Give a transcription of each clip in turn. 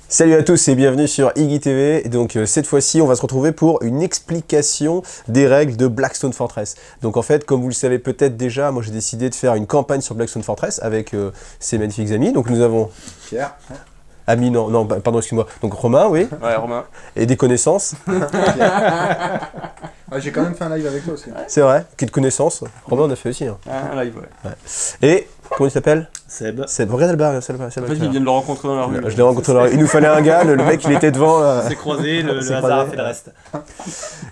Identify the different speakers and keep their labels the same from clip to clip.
Speaker 1: Salut à tous et bienvenue sur Iggy TV. Et donc cette fois-ci, on va se retrouver pour une explication des règles de Blackstone Fortress. Donc en fait, comme vous le savez peut-être déjà, moi j'ai décidé de faire une campagne sur Blackstone Fortress avec ces magnifiques amis. Donc nous avons
Speaker 2: Pierre.
Speaker 1: Amis, non, pardon, excuse-moi. Donc Romain, oui.
Speaker 3: Ouais, Romain.
Speaker 1: Et des connaissances.
Speaker 2: Ah, j'ai quand même fait un live avec toi aussi.
Speaker 1: C'est vrai, qui de connaissances. Romain, on a fait aussi. Hein.
Speaker 3: Un live, ouais.
Speaker 1: Et comment il s'appelle?
Speaker 3: Seb.
Speaker 1: Seb, regarde le bar,
Speaker 3: En fait, il vient de le rencontrer dans la rue.
Speaker 1: Je l'ai rencontré dans la rue. Il nous fallait un gars, le mec il était devant.
Speaker 3: On s'est croisé, le
Speaker 1: s'est
Speaker 3: hasard a
Speaker 1: croisé.
Speaker 3: fait le reste.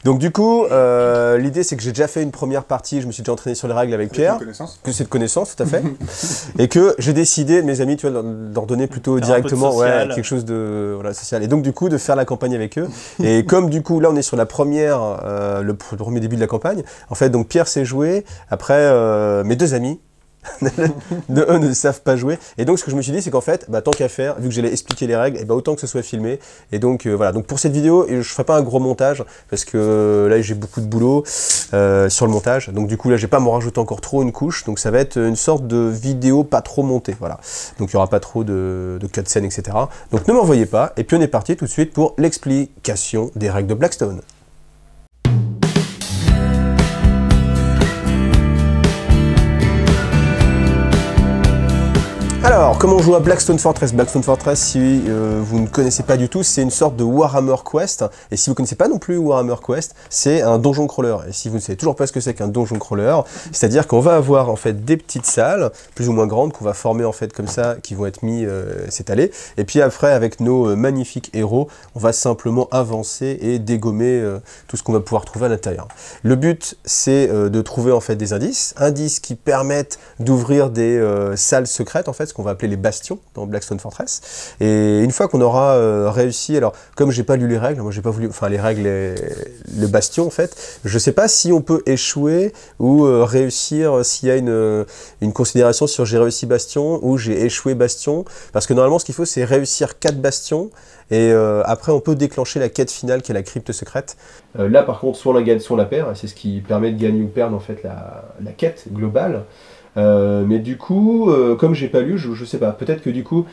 Speaker 1: Donc du coup, l'idée c'est que j'ai déjà fait une première partie, je me suis déjà entraîné sur les règles avec Pierre.
Speaker 2: Que
Speaker 1: C'est de connaissance, tout à fait. Et que j'ai décidé, mes amis, tu vois, de leur donner plutôt
Speaker 3: Faire
Speaker 1: directement
Speaker 3: un peu de social.
Speaker 1: quelque chose de social. Et donc du coup, de faire la campagne avec eux. Et comme du coup, là on est sur la première, le premier début de la campagne, en fait, donc Pierre s'est joué, après mes deux amis, eux ne savent pas jouer. Et donc ce que je me suis dit, c'est qu'en fait, tant qu'à faire, vu que j'allais expliquer les règles, et autant que ce soit filmé. Et donc voilà, donc pour cette vidéo, je ne ferai pas un gros montage, parce que là j'ai beaucoup de boulot sur le montage. Donc du coup là, je vais pas m'en rajouter encore trop une couche. Donc ça va être une sorte de vidéo pas trop montée. Voilà. Donc il n'y aura pas trop de cutscenes, etc. Donc ne m'envoyez pas. Et puis on est parti tout de suite pour l'explication des règles de Blackstone. Alors, comment on joue à Blackstone Fortress? Blackstone Fortress, si vous ne connaissez pas du tout, c'est une sorte de Warhammer Quest. Et si vous ne connaissez pas non plus Warhammer Quest, c'est un donjon crawler. Et si vous ne savez toujours pas ce que c'est qu'un donjon crawler, c'est-à-dire qu'on va avoir en fait des petites salles, plus ou moins grandes, qu'on va former en fait comme ça, qui vont être mis s'étaler. Et puis après, avec nos magnifiques héros, on va simplement avancer et dégommer tout ce qu'on va pouvoir trouver à l'intérieur. Le but, c'est de trouver en fait des indices qui permettent d'ouvrir des salles secrètes en fait, ce qu'on va appeler les bastions dans Blackstone Fortress. Et une fois qu'on aura réussi, alors comme j'ai pas lu les règles, moi j'ai pas voulu, enfin les règles, le bastion en fait, je sais pas si on peut échouer ou réussir, s'il y a une considération sur j'ai réussi bastion ou j'ai échoué bastion, parce que normalement ce qu'il faut c'est réussir 4 bastions et après on peut déclencher la quête finale qui est la crypte secrète. Là par contre soit on la gagne soit on la perd, et c'est ce qui permet de gagner ou perdre en fait la quête globale. Mais du coup, comme j'ai pas lu, je sais pas, peut-être que du coup,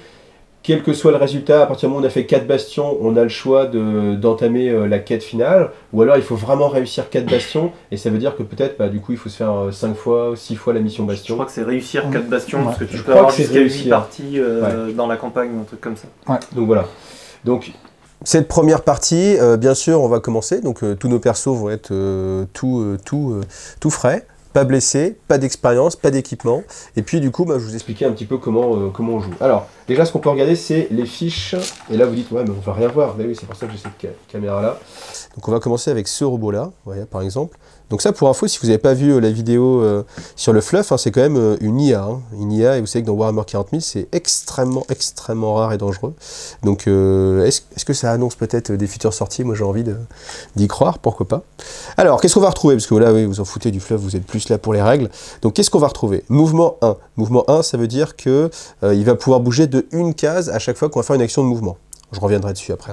Speaker 1: quel que soit le résultat, à partir du moment où on a fait 4 bastions, on a le choix d'entamer la quête finale, ou alors il faut vraiment réussir 4 bastions, et ça veut dire que peut-être, du coup, il faut se faire 5 fois, 6 fois la mission bastion.
Speaker 3: Je crois que c'est réussir 4 bastions, parce que tu
Speaker 1: Je
Speaker 3: peux
Speaker 1: crois
Speaker 3: avoir
Speaker 1: que c'est
Speaker 3: jusqu'à 8
Speaker 1: réussir.
Speaker 3: parties dans la campagne ou un truc comme ça.
Speaker 2: Ouais.
Speaker 1: Donc voilà. Donc, cette première partie, bien sûr, on va commencer, donc tous nos persos vont être tout frais. Pas blessé, pas d'expérience, pas d'équipement. Et puis du coup, je vous expliquais un petit peu comment on joue. Alors, déjà ce qu'on peut regarder, c'est les fiches. Et là, vous dites, ouais, mais on va rien voir. Ben oui, c'est pour ça que j'ai cette caméra-là. Donc on va commencer avec ce robot-là, voilà, par exemple. Donc ça, pour info, si vous n'avez pas vu la vidéo sur le fluff, c'est quand même une IA. Une IA, et vous savez que dans Warhammer 40 000, c'est extrêmement rare et dangereux. Donc est-ce que ça annonce peut-être des futures sorties? Moi, j'ai envie d'y croire, pourquoi pas. Alors, qu'est-ce qu'on va retrouver? Parce que là, oui, vous en foutez du fluff, vous êtes plus là pour les règles. Donc, qu'est-ce qu'on va retrouver? Mouvement 1. Mouvement 1, ça veut dire que il va pouvoir bouger de une case à chaque fois qu'on va faire une action de mouvement. Je reviendrai dessus après.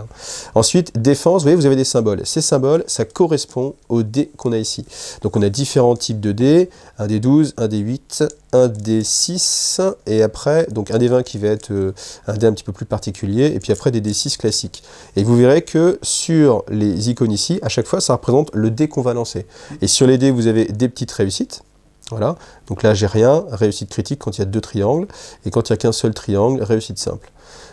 Speaker 1: Ensuite, défense, vous voyez, vous avez des symboles. Ces symboles, ça correspond aux dés qu'on a ici. Donc, on a différents types de dés. Un dé 12, un dé 8, un dé 6, et après, donc un dé 20 qui va être un dé un petit peu plus particulier, et puis après des dés 6 classiques. Et vous verrez que sur les icônes ici, à chaque fois, ça représente le dé qu'on va lancer. Et sur les dés, vous avez des petites réussites. Voilà. Donc là, j'ai rien. Réussite critique quand il y a 2 triangles, et quand il n'y a qu'un seul triangle, réussite simple.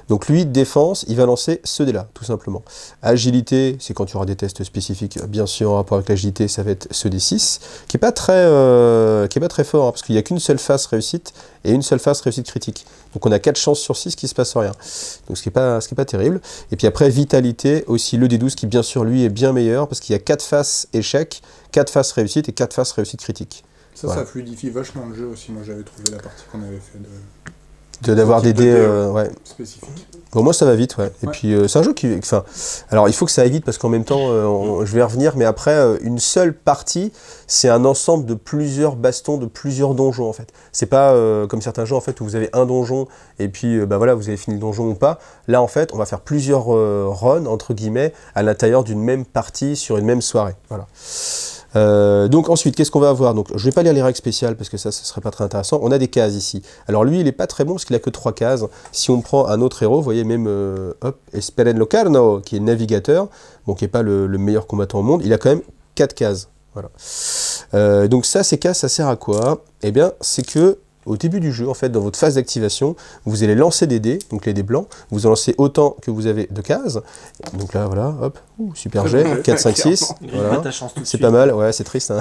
Speaker 1: Donc lui, défense, il va lancer ce dé-là, tout simplement. Agilité, c'est quand il y aura des tests spécifiques, bien sûr, en rapport avec l'agilité, ça va être ce D6, qui n'est pas très fort, parce qu'il n'y a qu'une seule face réussite, et une seule face réussite critique. Donc on a 4 chances sur 6 qu'il ne se passe rien. Donc ce qui est pas terrible. Et puis après, vitalité, aussi le D12, qui bien sûr, lui, est bien meilleur, parce qu'il y a 4 faces échec, 4 faces réussite, et 4 faces réussite critique.
Speaker 2: Ça, voilà. Ça fluidifie vachement le jeu aussi. Moi, j'avais trouvé la partie qu'on avait fait
Speaker 1: d'avoir des dés ouais.
Speaker 2: spécifiques.
Speaker 1: Bon, moi ça va vite, ouais. Et
Speaker 2: ouais.
Speaker 1: puis c'est un jeu qui... Enfin, alors il faut que ça aille vite parce qu'en même temps, je vais y revenir, mais après, une seule partie, c'est un ensemble de plusieurs bastons, de plusieurs donjons en fait. C'est pas comme certains jeux en fait où vous avez un donjon et puis voilà, vous avez fini le donjon ou pas. Là en fait, on va faire plusieurs runs, entre guillemets, à l'intérieur d'une même partie sur une même soirée. Voilà. Donc ensuite, qu'est-ce qu'on va avoir? Donc, je ne vais pas lire les règles spéciales parce que ça, ce serait pas très intéressant. On a des cases ici. Alors lui, il n'est pas très bon parce parce qu'il a que 3 cases. Si on prend un autre héros, vous voyez même hop, Esperen Locarno, qui est navigateur, bon, qui n'est pas le meilleur combattant au monde, il a quand même 4 cases. Voilà. Donc ça, ces cases, ça sert à quoi? Eh bien, c'est que au début du jeu, en fait, dans votre phase d'activation, vous allez lancer des dés, donc les dés blancs, vous en lancez autant que vous avez de cases. Donc là, voilà, hop, super jet, 4, 5, 6. Voilà. C'est pas mal, ouais, c'est triste. Hein.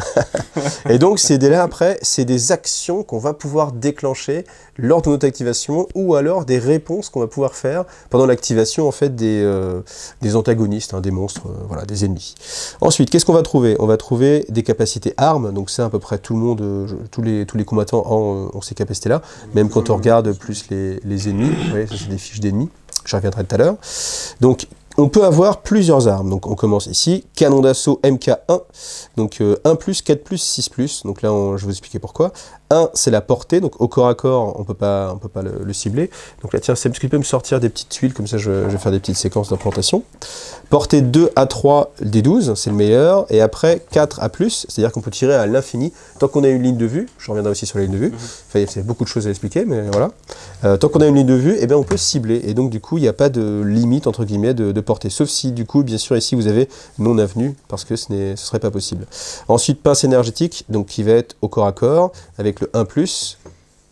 Speaker 1: Et donc, ces dés-là, après, c'est des actions qu'on va pouvoir déclencher lors de notre activation ou alors des réponses qu'on va pouvoir faire pendant l'activation, en fait, des antagonistes, hein, des monstres, voilà, des ennemis. Ensuite, qu'est-ce qu'on va trouver? On va trouver des capacités armes, donc ça, à peu près tout le monde, tous les combattants ont ces capacités-là, même quand on regarde plus les ennemis, vous voyez, ça c'est des fiches d'ennemis, je reviendrai tout à l'heure. Donc, on peut avoir plusieurs armes, donc on commence ici, canon d'assaut MK1, donc 1+, 4+, 6+, donc là je vais vous expliquer pourquoi. 1, c'est la portée, donc au corps à corps, on peut pas le cibler. Donc là, tiens, est-ce qu'il peut me sortir des petites tuiles, comme ça je vais faire des petites séquences d'implantation. Portée 2 à 3, D12, c'est le meilleur, et après 4 à plus, c'est-à-dire qu'on peut tirer à l'infini, tant qu'on a une ligne de vue, je reviendrai aussi sur la ligne de vue, enfin, c'est beaucoup de choses à expliquer, mais voilà. Tant qu'on a une ligne de vue, eh bien, on peut cibler, et donc du coup, il n'y a pas de limite, entre guillemets, de portée, sauf si, du coup, bien sûr, ici, vous avez non avenu, parce que ce serait pas possible. Ensuite, pince énergétique, donc qui va être au corps à corps, avec le 1+.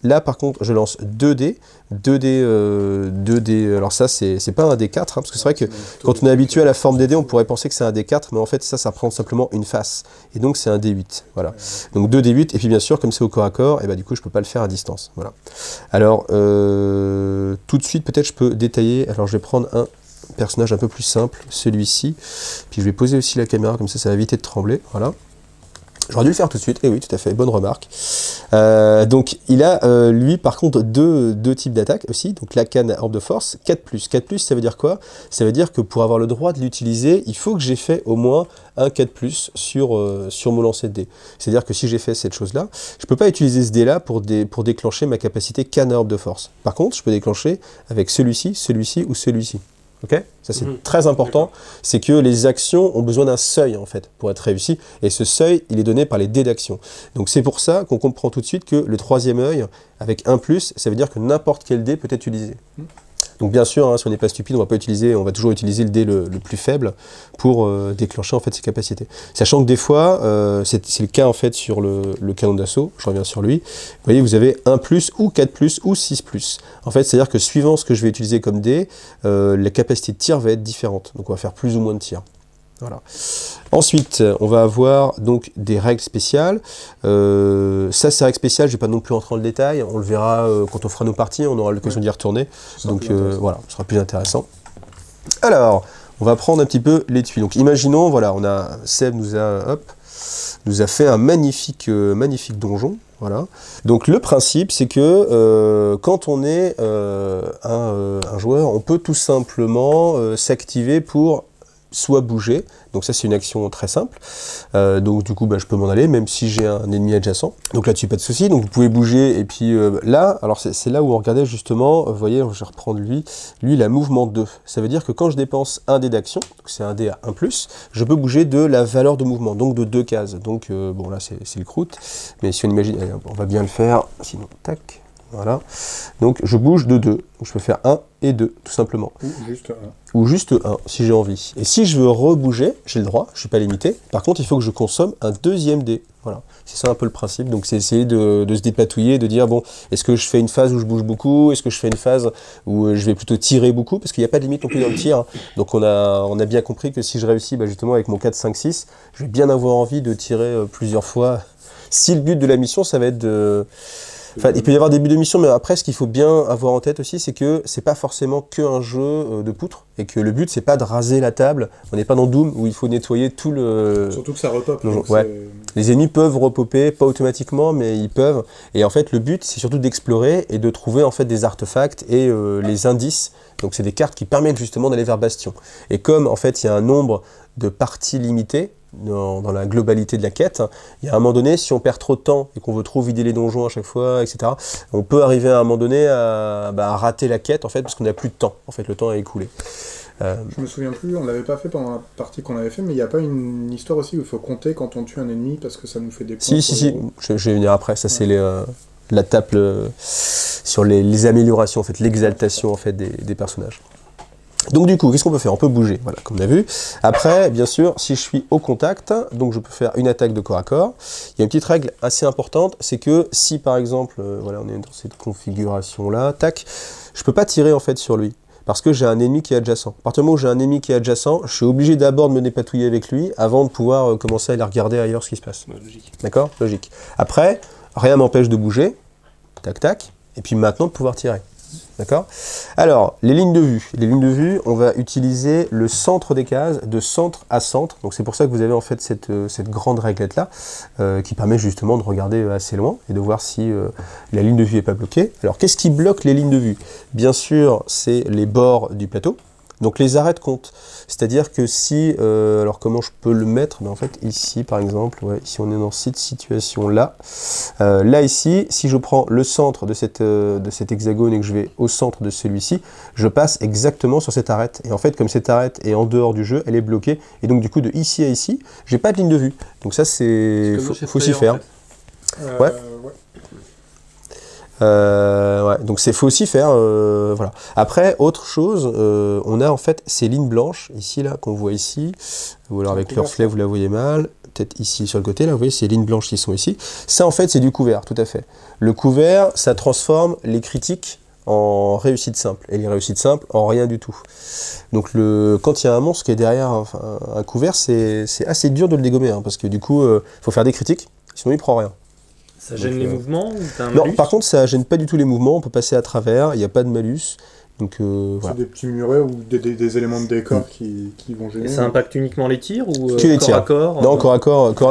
Speaker 1: Là, par contre, je lance 2 dés. 2 dés, alors ça, c'est pas un D4, hein, parce que c'est vrai que quand on est habitué à la forme des dés, on pourrait penser que c'est un D4, mais en fait, ça prend simplement une face. Et donc, c'est un D8. Voilà. Donc, 2 D8, et puis bien sûr, comme c'est au corps à corps, et bah, du coup, je peux pas le faire à distance. Voilà. Alors, tout de suite, peut-être, je peux détailler. Alors, je vais prendre un personnage un peu plus simple, celui-ci. Puis, je vais poser aussi la caméra, comme ça va éviter de trembler. Voilà. J'aurais dû le faire tout de suite, et oui, tout à fait, bonne remarque. Donc, il a, lui, par contre, deux types d'attaques aussi. Donc, la canne à orbe de force, 4+. 4+, ça veut dire quoi? Ça veut dire que pour avoir le droit de l'utiliser, il faut que j'ai fait au moins un 4+, sur mon lancer de dés. C'est-à-dire que si j'ai fait cette chose-là, je ne peux pas utiliser ce dé-là pour déclencher ma capacité canne à orbe de force. Par contre, je peux déclencher avec celui-ci, celui-ci ou celui-ci. Ok, ça c'est très important, c'est que les actions ont besoin d'un seuil en fait pour être réussi, et ce seuil il est donné par les dés d'action. Donc c'est pour ça qu'on comprend tout de suite que le troisième œil avec 1+, ça veut dire que n'importe quel dé peut être utilisé. Donc bien sûr, hein, si on n'est pas stupide, on va toujours utiliser le dé le plus faible pour déclencher en fait ses capacités. Sachant que des fois, c'est le cas en fait sur le canon d'assaut, je reviens sur lui, vous voyez, vous avez 1+, ou 4+, ou 6+. En fait, c'est-à-dire que suivant ce que je vais utiliser comme dé, la capacité de tir va être différente. Donc on va faire plus ou moins de tirs. Voilà. Ensuite, on va avoir donc des règles spéciales. Ça, ces règles spéciales, je ne vais pas non plus rentrer dans le détail. On le verra quand on fera nos parties, on aura l'occasion d'y retourner. Donc voilà, ce sera plus intéressant. Alors, on va prendre un petit peu les tuiles. Donc imaginons, voilà, Seb nous a fait un magnifique donjon. Voilà. Donc le principe, c'est que quand on est un joueur, on peut tout simplement s'activer pour soit bouger, donc ça c'est une action très simple, donc du coup je peux m'en aller même si j'ai un ennemi adjacent, donc là-dessus pas de souci, donc vous pouvez bouger, et puis là, alors c'est là où on regardait justement, vous voyez, je vais reprendre lui il a mouvement 2, ça veut dire que quand je dépense un dé d'action, donc c'est un dé à 1+, je peux bouger de la valeur de mouvement, donc de 2 cases, donc bon là c'est le croûte, mais si on imagine, allez, on va bien le faire, sinon tac, voilà, donc je bouge de 2, donc je peux faire 1 et 2, tout simplement.
Speaker 2: Ou juste 1.
Speaker 1: Ou juste 1, si j'ai envie. Et si je veux rebouger, j'ai le droit, je ne suis pas limité. Par contre, il faut que je consomme un deuxième dé. Voilà, c'est ça un peu le principe. Donc c'est essayer de se dépatouiller, de dire, bon, est-ce que je fais une phase où je bouge beaucoup? Est-ce que je fais une phase où je vais plutôt tirer beaucoup? Parce qu'il n'y a pas de limite non plus dans le tir. Hein. Donc on a bien compris que si je réussis, justement avec mon 4, 5, 6, je vais bien avoir envie de tirer plusieurs fois. Si le but de la mission, ça va être de... Enfin, il peut y avoir des buts de mission, mais après, ce qu'il faut bien avoir en tête aussi, c'est que c'est pas forcément qu'un jeu de poutre, et que le but, c'est pas de raser la table. On n'est pas dans Doom où il faut nettoyer tout le...
Speaker 2: Surtout que ça repop.
Speaker 1: Ouais. Les ennemis peuvent repopper, pas automatiquement, mais ils peuvent. Et en fait, le but, c'est surtout d'explorer et de trouver en fait des artefacts et les indices. Donc, c'est des cartes qui permettent justement d'aller vers Bastion. Et comme en fait, il y a un nombre de parties limitées, dans la globalité de la quête, il y a un moment donné, si on perd trop de temps et qu'on veut trop vider les donjons à chaque fois, etc., on peut arriver à un moment donné à rater la quête, en fait, parce qu'on n'a plus de temps. En fait, le temps a écoulé.
Speaker 2: Je me souviens plus, on l'avait pas fait pendant la partie qu'on avait fait, mais il n'y a pas une histoire aussi où il faut compter quand on tue un ennemi parce que ça nous fait des points.
Speaker 1: Si, je vais venir après, ça c'est la table sur les améliorations, en fait, l'exaltation en fait, des personnages. Donc du coup, qu'est-ce qu'on peut faire? On peut bouger, voilà, comme on a vu. Après, bien sûr, si je suis au contact, donc je peux faire une attaque de corps à corps. Il y a une petite règle assez importante, c'est que si par exemple, voilà, on est dans cette configuration-là, tac, je peux pas tirer en fait sur lui, parce que j'ai un ennemi qui est adjacent. À partir du moment où j'ai un ennemi qui est adjacent, je suis obligé d'abord de me dépatouiller avec lui, avant de pouvoir commencer à aller regarder ailleurs ce qui se passe.
Speaker 3: Ouais, logique.
Speaker 1: D'accord? Logique. Après, rien m'empêche de bouger, tac tac, et puis maintenant de pouvoir tirer. D'accord? Alors, les lignes de vue. Les lignes de vue, on va utiliser le centre des cases, de centre à centre. Donc c'est pour ça que vous avez en fait cette grande réglette-là, qui permet justement de regarder assez loin et de voir si la ligne de vue n'est pas bloquée. Alors, qu'est-ce qui bloque les lignes de vue? Bien sûr, c'est les bords du plateau. Donc les arêtes comptent. C'est-à-dire que si, alors comment je peux le mettre? Mais en fait ici par exemple, ouais, ici on est dans cette situation-là. Là ici, si je prends le centre de cet hexagone et que je vais au centre de celui-ci, je passe exactement sur cette arête. Et en fait, comme cette arête est en dehors du jeu, elle est bloquée. Et donc du coup, de ici à ici, j'ai pas de ligne de vue. Donc ça, c'est faut s'y faire. Ouais. Ouais, donc c'est faut aussi faire, voilà. Après, autre chose, on a en fait ces lignes blanches, ici là, qu'on voit ici, ou alors avec le reflet, vous la voyez mal, peut-être ici sur le côté, là, vous voyez ces lignes blanches qui sont ici. Ça, en fait, c'est du couvert, tout à fait. Le couvert, ça transforme les critiques en réussite simple, et les réussites simples en rien du tout. Donc quand il y a un monstre qui est derrière un couvert, c'est assez dur de le dégommer, hein, parce que du coup, il faut faire des critiques, sinon il prend rien.
Speaker 3: Ça gêne les mouvements ou t'as un
Speaker 1: Non,
Speaker 3: malus?
Speaker 1: par contre, ça gêne pas du tout les mouvements, on peut passer à travers, il n'y a pas de malus. Donc voilà.
Speaker 2: C'est des petits murets ou des éléments de décor qui vont gêner.
Speaker 3: Et ça impacte uniquement les tirs ou
Speaker 1: Que les
Speaker 3: corps
Speaker 1: tirs.
Speaker 3: à corps?
Speaker 1: Non, corps à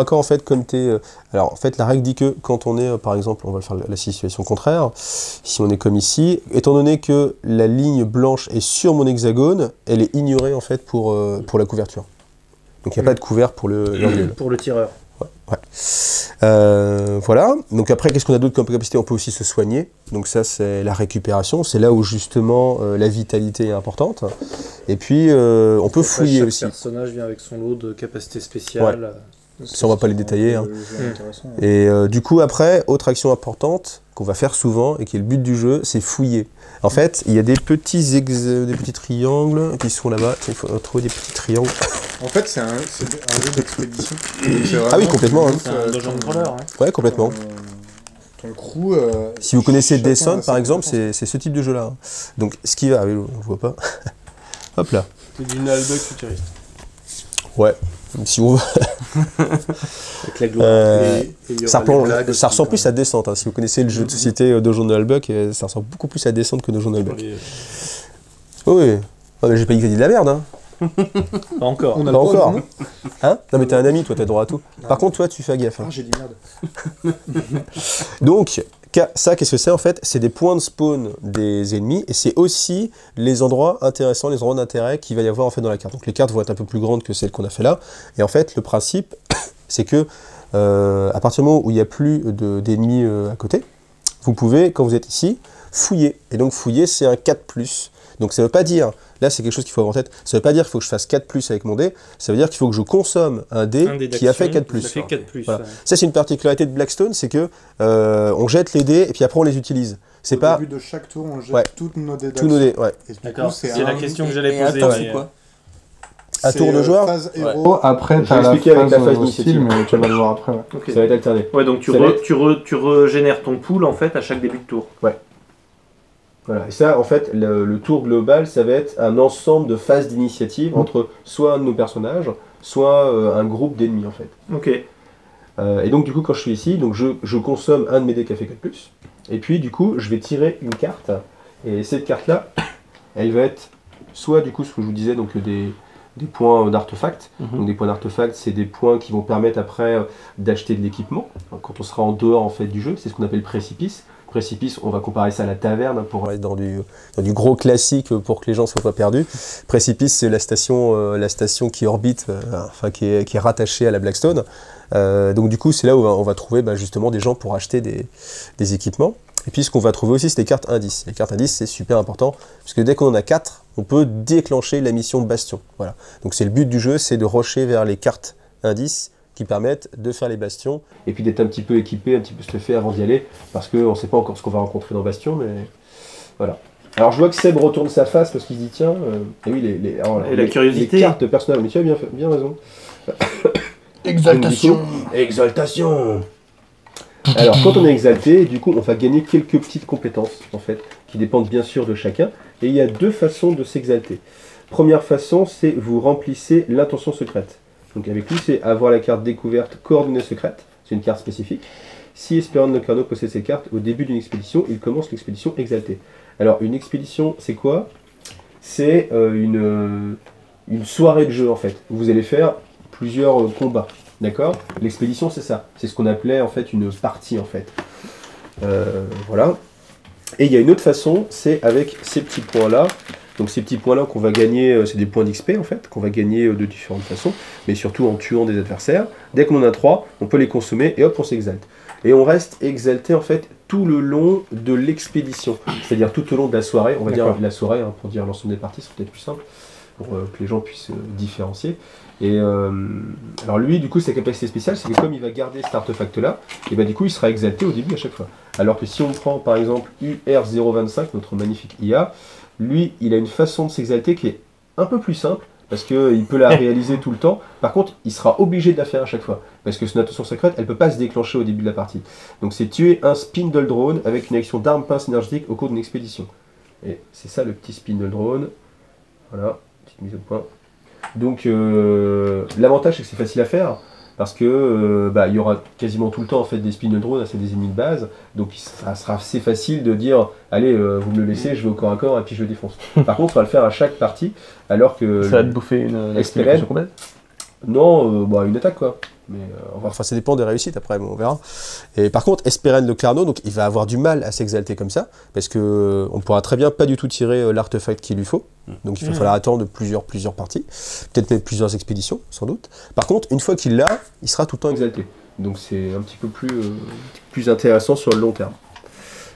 Speaker 1: corps, en fait, comme t'es... alors, en fait, la règle dit que quand on est, par exemple, on va faire la situation contraire, si on est comme ici, étant donné que la ligne blanche est sur mon hexagone, elle est ignorée, en fait, pour la couverture. Donc, il n'y a pas de couvert pour l'angle.
Speaker 3: Pour le tireur.
Speaker 1: Ouais. Voilà. Donc après, qu'est-ce qu'on a d'autre comme capacité? On peut aussi se soigner. Donc ça, c'est la récupération. C'est là où justement la vitalité est importante. Et puis, on peut fouiller aussi.
Speaker 3: Chaque personnage vient avec son lot de capacités spéciales.
Speaker 1: Ouais. Ça, on va pas les détailler. Hein.
Speaker 2: Intéressant.
Speaker 1: Et du coup, après, autre action importante qu'on va faire souvent et qui est le but du jeu, c'est fouiller. En fait, il y a des petits triangles qui sont là-bas. Il faut trouver des petits triangles.
Speaker 2: En fait, c'est un jeu d'expédition.
Speaker 1: Ah oui, complètement. Hein.
Speaker 3: C'est un dungeon crawler. Hein.
Speaker 1: Ouais, complètement.
Speaker 2: Ton crew...
Speaker 1: si vous connaissez
Speaker 2: chacun
Speaker 1: Descent,
Speaker 2: a
Speaker 1: par
Speaker 2: sa
Speaker 1: exemple,
Speaker 2: compétence.
Speaker 1: c'est ce type de jeu-là. Hein. Donc, ce qui va... Ah oui, on voit pas. Hop là.
Speaker 4: C'est du Nalbuck futuriste.
Speaker 1: Ouais. Si on veut.
Speaker 3: Avec la gloire. Et il y aura
Speaker 1: Ça,
Speaker 3: les blagues
Speaker 1: ça
Speaker 3: aussi,
Speaker 1: ressemble plus à Descent. Hein. Si vous connaissez le jeu de société Donjon de Nalbuck, ça ressemble beaucoup plus à Descent que Donjon de Nalbuck. Oui. Oh, mais j'ai pas dit que t'as dit de la merde. Hein.
Speaker 3: Pas encore.
Speaker 2: On a
Speaker 1: Pas
Speaker 2: le droit,
Speaker 1: encore.
Speaker 2: non
Speaker 1: Hein? Non, mais t'es un ami, toi, t'as droit à tout. Par contre, toi, tu fais gaffe. Hein.
Speaker 2: Ah, j'ai dit merde.
Speaker 1: Donc, ça, qu'est-ce que c'est en fait? C'est des points de spawn des ennemis et c'est aussi les endroits intéressants, les endroits d'intérêt qu'il va y avoir en fait dans la carte. Donc les cartes vont être un peu plus grandes que celles qu'on a fait là. Et en fait, le principe, c'est que à partir du moment où il n'y a plus d'ennemis à côté, vous pouvez, quand vous êtes ici, fouiller. Et donc fouiller, c'est un 4+. Donc ça ne veut pas dire, là c'est quelque chose qu'il faut avoir en tête, ça ne veut pas dire qu'il faut que je fasse 4+ avec mon dé, ça veut dire qu'il faut que je consomme un dé qui a fait 4+.
Speaker 3: Ça fait 4+.
Speaker 1: Voilà. Ça c'est une particularité de Blackstone, c'est que on jette les dés et puis après on les utilise. C'est
Speaker 2: Au
Speaker 1: pas
Speaker 2: début de chaque tour, on jette
Speaker 1: Ouais.
Speaker 2: toutes nos dés
Speaker 1: tous nos dés, ouais.
Speaker 2: Et du
Speaker 3: D'accord,
Speaker 2: coup,
Speaker 3: c'est la question que j'allais
Speaker 4: Et
Speaker 3: poser.
Speaker 4: attends,
Speaker 3: mais,
Speaker 4: c'est quoi?
Speaker 1: À tour de joueur.
Speaker 2: phase héros, après
Speaker 1: Je vais
Speaker 2: t'as la
Speaker 1: expliquer avec
Speaker 2: phase
Speaker 1: la phase
Speaker 2: hostile,
Speaker 1: d'initiative.
Speaker 2: mais tu vas le voir après. Ouais.
Speaker 3: Ok.
Speaker 1: Ça va être alterné.
Speaker 3: Ouais, donc tu
Speaker 1: Ça va être-
Speaker 3: régénères ton pool en fait à chaque début de tour.
Speaker 1: Voilà. Et ça, en fait, le tour global, ça va être un ensemble de phases d'initiative entre soit un de nos personnages, soit un groupe d'ennemis, en fait.
Speaker 3: Ok.
Speaker 1: Et donc, du coup, quand je suis ici, donc je consomme un de mes dés qui a fait 4+. Et puis, du coup, je vais tirer une carte. Et cette carte-là, elle va être soit, du coup, ce que je vous disais, donc des points d'artefacts. Donc, des points d'artefacts, c'est des points qui vont permettre après d'acheter de l'équipement. Quand on sera en dehors, en fait, du jeu, c'est ce qu'on appelle précipice. Précipice, on va comparer ça à la taverne pour être dans du gros classique pour que les gens ne soient pas perdus. Précipice, c'est la station qui orbite, enfin qui est rattachée à la Blackstone. Donc du coup, c'est là où on va trouver justement des gens pour acheter des équipements. Et puis ce qu'on va trouver aussi, c'est des cartes indices. Les cartes indices, c'est super important, parce que dès qu'on en a 4, on peut déclencher la mission Bastion. Voilà. Donc c'est le but du jeu, c'est de rusher vers les cartes indices qui permettent de faire les bastions. Et puis d'être un petit peu équipé, un petit peu stuffé avant d'y aller, parce qu'on ne sait pas encore ce qu'on va rencontrer dans Bastion, mais voilà. Alors je vois que Seb retourne sa face parce qu'il se dit tiens, et oui,
Speaker 3: la curiosité.
Speaker 1: Les cartes de personnage, mais tu as bien raison.
Speaker 2: Exaltation.
Speaker 1: Exaltation. Alors quand on est exalté, du coup on va gagner quelques petites compétences en fait, qui dépendent bien sûr de chacun, et il y a deux façons de s'exalter. Première façon, c'est vous remplissez l'intention secrète. Donc avec lui, c'est avoir la carte découverte coordonnée secrète, c'est une carte spécifique. Si Espérance Locarno possède ces cartes, au début d'une expédition, il commence l'expédition exaltée. Alors une expédition, c'est quoi? C'est une soirée de jeu en fait. Vous allez faire plusieurs combats, d'accord? L'expédition, c'est ça. C'est ce qu'on appelait en fait une partie en fait. Voilà. Et il y a une autre façon, c'est avec ces petits points-là. Donc ces petits points-là qu'on va gagner, c'est des points d'XP en fait, qu'on va gagner de différentes façons, mais surtout en tuant des adversaires. Dès qu'on en a 3, on peut les consommer et hop, on s'exalte. Et on reste exalté en fait tout le long de l'expédition, c'est-à-dire tout au long de la soirée, on va dire la soirée, hein, pour dire l'ensemble des parties, c'est peut-être plus simple, pour que les gens puissent différencier. Et alors lui, du coup, sa capacité spéciale, c'est que comme il va garder cet artefact-là, et ben du coup, il sera exalté au début à chaque fois. Alors que si on prend par exemple UR025, notre magnifique IA, lui, il a une façon de s'exalter qui est un peu plus simple, parce qu'il peut la réaliser tout le temps. Par contre, il sera obligé de la faire à chaque fois, parce que son attention secrète, elle ne peut pas se déclencher au début de la partie. Donc c'est tuer un spindle drone avec une action d'arme pince énergétique au cours d'une expédition. Et c'est ça le petit spindle drone. Voilà, petite mise au point. Donc l'avantage, c'est que c'est facile à faire, parce que il y aura quasiment tout le temps en fait des spindle drones, c'est des ennemis de base, donc ça sera assez facile de dire allez, vous me le laissez, je vais au corps à corps et puis je le défonce. Par contre, on va le faire à chaque partie, alors que
Speaker 4: ça va te bouffer une expédition complète?
Speaker 1: Non, une attaque quoi. Mais,
Speaker 4: enfin,
Speaker 1: ça dépend des réussites après, bon, on verra. Et par contre, Espérance Locarno, donc il va avoir du mal à s'exalter comme ça, parce que on pourra très bien pas du tout tirer l'artefact qu'il lui faut. Donc il va falloir attendre plusieurs parties, peut-être même plusieurs expéditions, sans doute. Par contre, une fois qu'il l'a, il sera tout le temps exalté. Donc c'est un petit peu plus intéressant sur le long terme.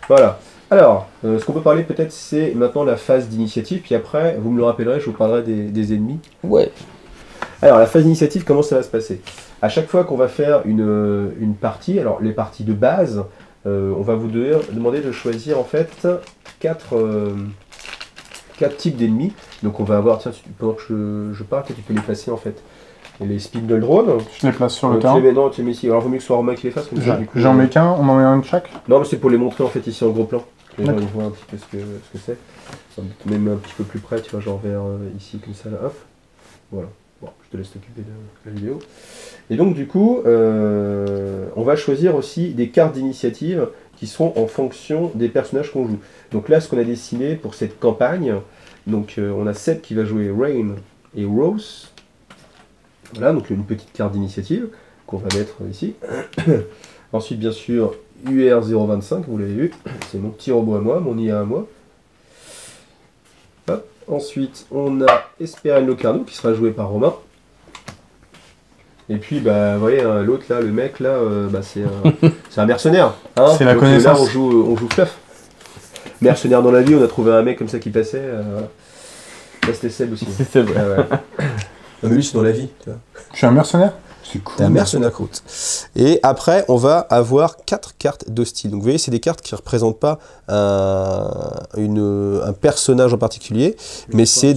Speaker 1: Voilà. Alors, ce qu'on peut parler peut-être, c'est maintenant la phase d'initiative, puis après, vous me le rappellerez, je vous parlerai des ennemis.
Speaker 4: Ouais.
Speaker 1: Alors, la phase d'initiative, comment ça va se passer? À chaque fois qu'on va faire une partie, alors les parties de base, on va vous demander de choisir en fait 4 types d'ennemis. Donc on va avoir, tiens, pendant que je parle, tu peux les placer en fait. Et les spindle drones.
Speaker 2: Je les place sur le terrain.
Speaker 1: Non, tu les mets ici. Alors il vaut mieux que ce soit Romain qui les fasse.
Speaker 2: J'en mets qu'un, on en met un de chaque?
Speaker 1: Non, mais c'est pour les montrer en fait ici en gros plan. Les gens ils voient un petit peu ce que c'est. Même un petit peu plus près, tu vois, genre vers ici comme ça, là, hop. Voilà. Bon, je te laisse t'occuper de la vidéo. Et donc du coup, on va choisir aussi des cartes d'initiative qui seront en fonction des personnages qu'on joue. Donc là, ce qu'on a dessiné pour cette campagne, donc on a Seb qui va jouer Rain et Rose. Voilà, donc une petite carte d'initiative qu'on va mettre ici. Ensuite, bien sûr, UR025, vous l'avez vu, c'est mon petit robot à moi, mon IA à moi. Hop. Ensuite, on a Espérance Locarno qui sera joué par Romain. Et puis, vous voyez, l'autre là, le mec là, c'est un mercenaire. Hein,
Speaker 2: c'est la connaissance.
Speaker 1: Là, on joue fluff. Mercenaire dans la vie, on a trouvé un mec comme ça qui passait. Là, c'était Seb aussi.
Speaker 4: C'est vrai.
Speaker 1: Mais lui, c'est dans la vie. Tu vois.
Speaker 2: Je suis un mercenaire? C'est cool.
Speaker 1: T'es un mercenaire croûte. Et après, on va avoir 4 cartes d'hostile. Donc vous voyez, c'est des cartes qui ne représentent pas un personnage en particulier, mais c'est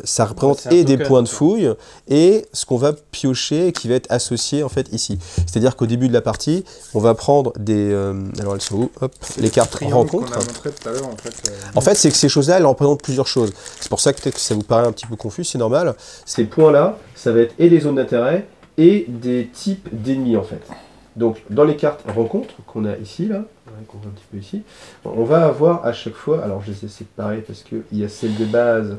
Speaker 1: ça représente des points de fouille et ce qu'on va piocher et qui va être associé en fait ici. C'est-à-dire qu'au début de la partie, on va prendre des... alors elles sont où? Hop, les cartes rencontres.
Speaker 2: Qu'on a montré tout à l'heure,
Speaker 1: en fait, c'est que ces choses-là, elles représentent plusieurs choses. C'est pour ça que peut-être que ça vous paraît un petit peu confus, c'est normal. Ces points-là, ça va être et des zones d'intérêt et des types d'ennemis en fait. Donc dans les cartes rencontres qu'on a ici, là, qu'on voit un petit peu ici, on va avoir à chaque fois, alors je les ai séparées parce qu'il y a celle de base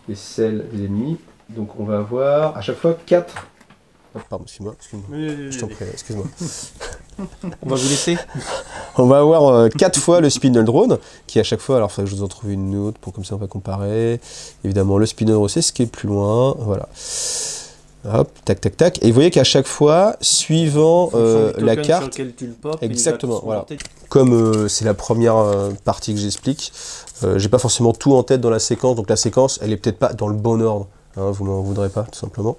Speaker 1: et celle des ennemis, donc on va avoir à chaque fois 4... Oh, pardon, excuse-moi. Je t'en prie, excuse-moi.
Speaker 3: On va vous laisser.
Speaker 1: On va avoir 4 fois le spindle drone, qui à chaque fois, alors il faudrait que je vous en trouve une autre, pour comme ça on va comparer. Évidemment le spindle drone, c'est ce qui est plus loin, voilà. Hop, tac, tac, tac. Et vous voyez qu'à chaque fois, suivant la carte,
Speaker 3: sur lequel tu le popes,
Speaker 1: exactement, voilà. Comme c'est la première partie que j'explique, j'ai pas forcément tout en tête dans la séquence, donc la séquence, elle est peut-être pas dans le bon ordre. hein, vous m'en voudrez pas tout simplement.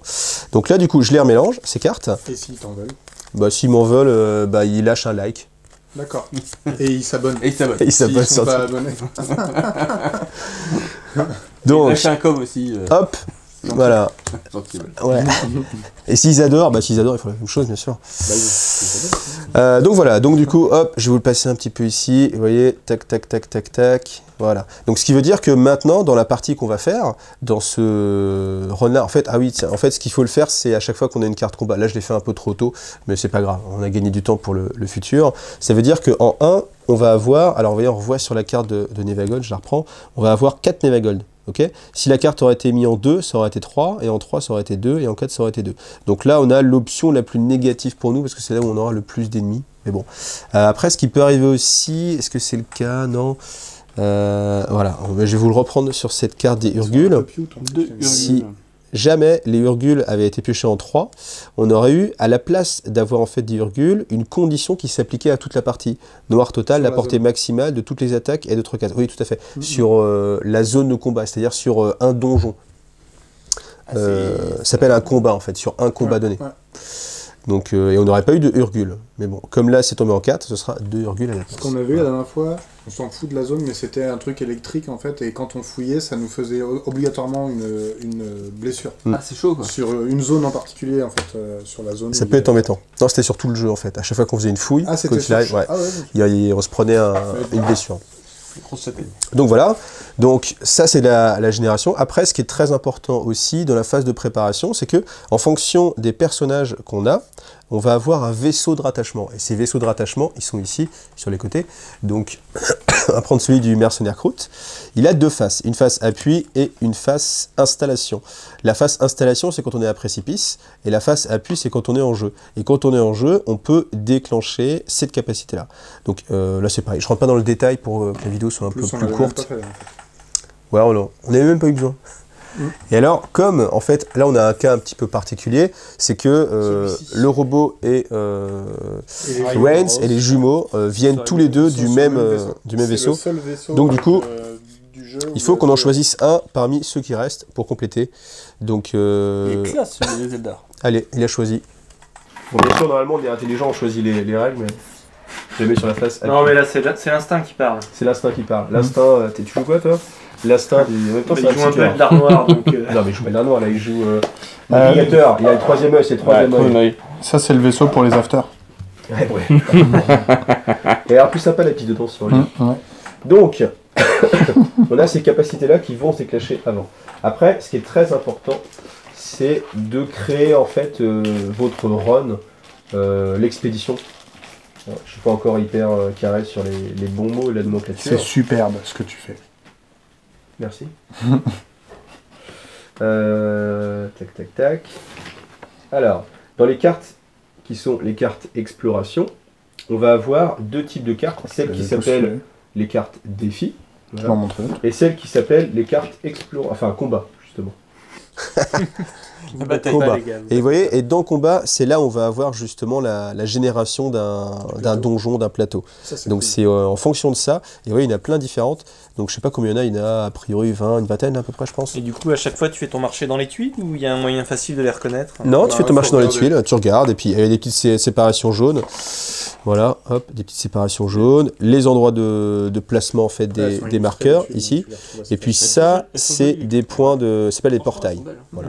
Speaker 1: Donc là du coup je les remélange, ces cartes.
Speaker 2: Et s'ils t'en veulent?
Speaker 1: Bah s'ils m'en veulent, bah ils lâchent un like.
Speaker 2: D'accord. Et ils s'abonnent.
Speaker 3: Et ils s'abonnent.
Speaker 1: Ils
Speaker 2: S'ils
Speaker 1: s'abonnent
Speaker 2: sont pas
Speaker 1: sur
Speaker 2: abonnés.
Speaker 1: Donc
Speaker 3: Lâcher un com aussi.
Speaker 1: hop, voilà.
Speaker 3: Gentil.
Speaker 1: Ouais. Et s'ils adorent, bah s'ils adorent, ils font la même chose, bien sûr. Donc voilà, donc du coup, hop, je vais vous le passer un petit peu ici. Vous voyez, tac, tac, tac, tac, tac. Voilà. Donc ce qui veut dire que maintenant, dans la partie qu'on va faire, dans ce run-là, en fait, ah oui, tiens, en fait, ce qu'il faut le faire, c'est à chaque fois qu'on a une carte combat. Là, je l'ai fait un peu trop tôt, mais c'est pas grave. On a gagné du temps pour le futur. Ça veut dire qu'en 1, on va avoir, alors vous voyez, on revoit sur la carte de Nevagold, je la reprends, on va avoir 4 Nevagold. Okay, si la carte aurait été mise en 2, ça aurait été 3, et en 3, ça aurait été 2, et en 4, ça aurait été 2. Donc là, on a l'option la plus négative pour nous, parce que c'est là où on aura le plus d'ennemis. Mais bon. Après, ce qui peut arriver aussi, est-ce que c'est le cas? Non. Voilà, je vais vous le reprendre sur cette carte des Urgules. Si jamais les Urgules avaient été piochés en 3, on aurait eu, à la place d'avoir en fait des Urgules, une condition qui s'appliquait à toute la partie. Noir total, la portée maximale de toutes les attaques et d'autres cases. Oui, tout à fait. Sur la zone de combat, c'est-à-dire sur un donjon. Ça s'appelle un combat en fait, sur un combat donné. Ouais. Donc, et on n'aurait pas eu de Urgules. Mais bon, comme là c'est tombé en 4, ce sera 2 Urgules à la place.
Speaker 2: Ce qu'on a vu la dernière fois, on s'en fout de la zone, mais c'était un truc électrique en fait, et quand on fouillait, ça nous faisait obligatoirement une blessure.
Speaker 3: Ah, c'est chaud quoi.
Speaker 2: Sur une zone en particulier en fait, sur la zone.
Speaker 1: Ça peut être embêtant. Non, c'était sur tout le jeu en fait. À chaque fois qu'on faisait une fouille,
Speaker 2: on
Speaker 1: se prenait une blessure. Donc voilà, donc ça c'est la génération. Après, ce qui est très important aussi dans la phase de préparation, c'est que en fonction des personnages qu'on a, on va avoir un vaisseau de rattachement. Et ces vaisseaux de rattachement, ils sont ici, sur les côtés. Donc, on va prendre celui du mercenaire Krout. Il a 2 faces, une face appui et une face installation. La face installation, c'est quand on est à précipice, et la face appui, c'est quand on est en jeu. Et quand on est en jeu, on peut déclencher cette capacité-là. Donc là, c'est pareil. Je ne rentre pas dans le détail pour que la vidéo soit un peu plus courte. Ouais, on n'avait même pas eu besoin. Et alors, comme en fait, là on a un cas un petit peu particulier, c'est que le robot et Reigns et les jumeaux viennent tous les deux du même vaisseau. Donc du coup, il faut qu'on en choisisse un parmi ceux qui restent pour compléter. Donc,
Speaker 3: il est classe, le Zelda.
Speaker 1: Allez, il a choisi. Bon, bien sûr, normalement on est intelligent, on choisit les règles, mais je les mets sur la face.
Speaker 5: Non, mais là c'est l'instinct qui parle.
Speaker 1: C'est l'instinct qui parle. L'instinct, tu joues quoi toi? L'instinct, en même temps,
Speaker 5: il joue un peu de l'art noir. Donc,
Speaker 1: non, mais il joue pas de l'art noir, là, il joue navigateur. Il a le 3e œil, c'est le 3e œil.
Speaker 2: Ça, c'est le vaisseau pour les afters.
Speaker 1: Ouais. Il a l'air plus sympa la petite de tension. Ouais. Donc, on a ces capacités-là qui vont se déclencher avant. Après, ce qui est très important, c'est de créer en fait votre run, l'expédition. Je ne suis pas encore hyper carré sur les bons mots et la nomenclature.
Speaker 2: C'est superbe ce que tu fais.
Speaker 1: Merci. Tac, tac, tac. Alors, dans les cartes qui sont les cartes exploration, on va avoir 2 types de cartes. Celles qui s'appellent les cartes défi. Voilà. Et celles qui s'appellent les cartes combat, justement. Combat. Et vous voyez, et dans combat, c'est là où on va avoir justement la génération d'un donjon, d'un plateau. Donc c'est en fonction de ça. Et vous voyez, il y en a plein différentes. Donc je sais pas combien il y en a a priori 20, une vingtaine à peu près, je pense.
Speaker 5: Et du coup, à chaque fois, tu fais ton marché dans les tuiles ou il y a un moyen facile de les reconnaître?
Speaker 1: Non, tu fais ton marché dans les tuiles, tu regardes, et puis il y a des petites séparations jaunes. Voilà, hop, des petites séparations jaunes. Les endroits de placement en fait des marqueurs ici. Et puis ça, c'est des points de, c'est pas des portails. Voilà.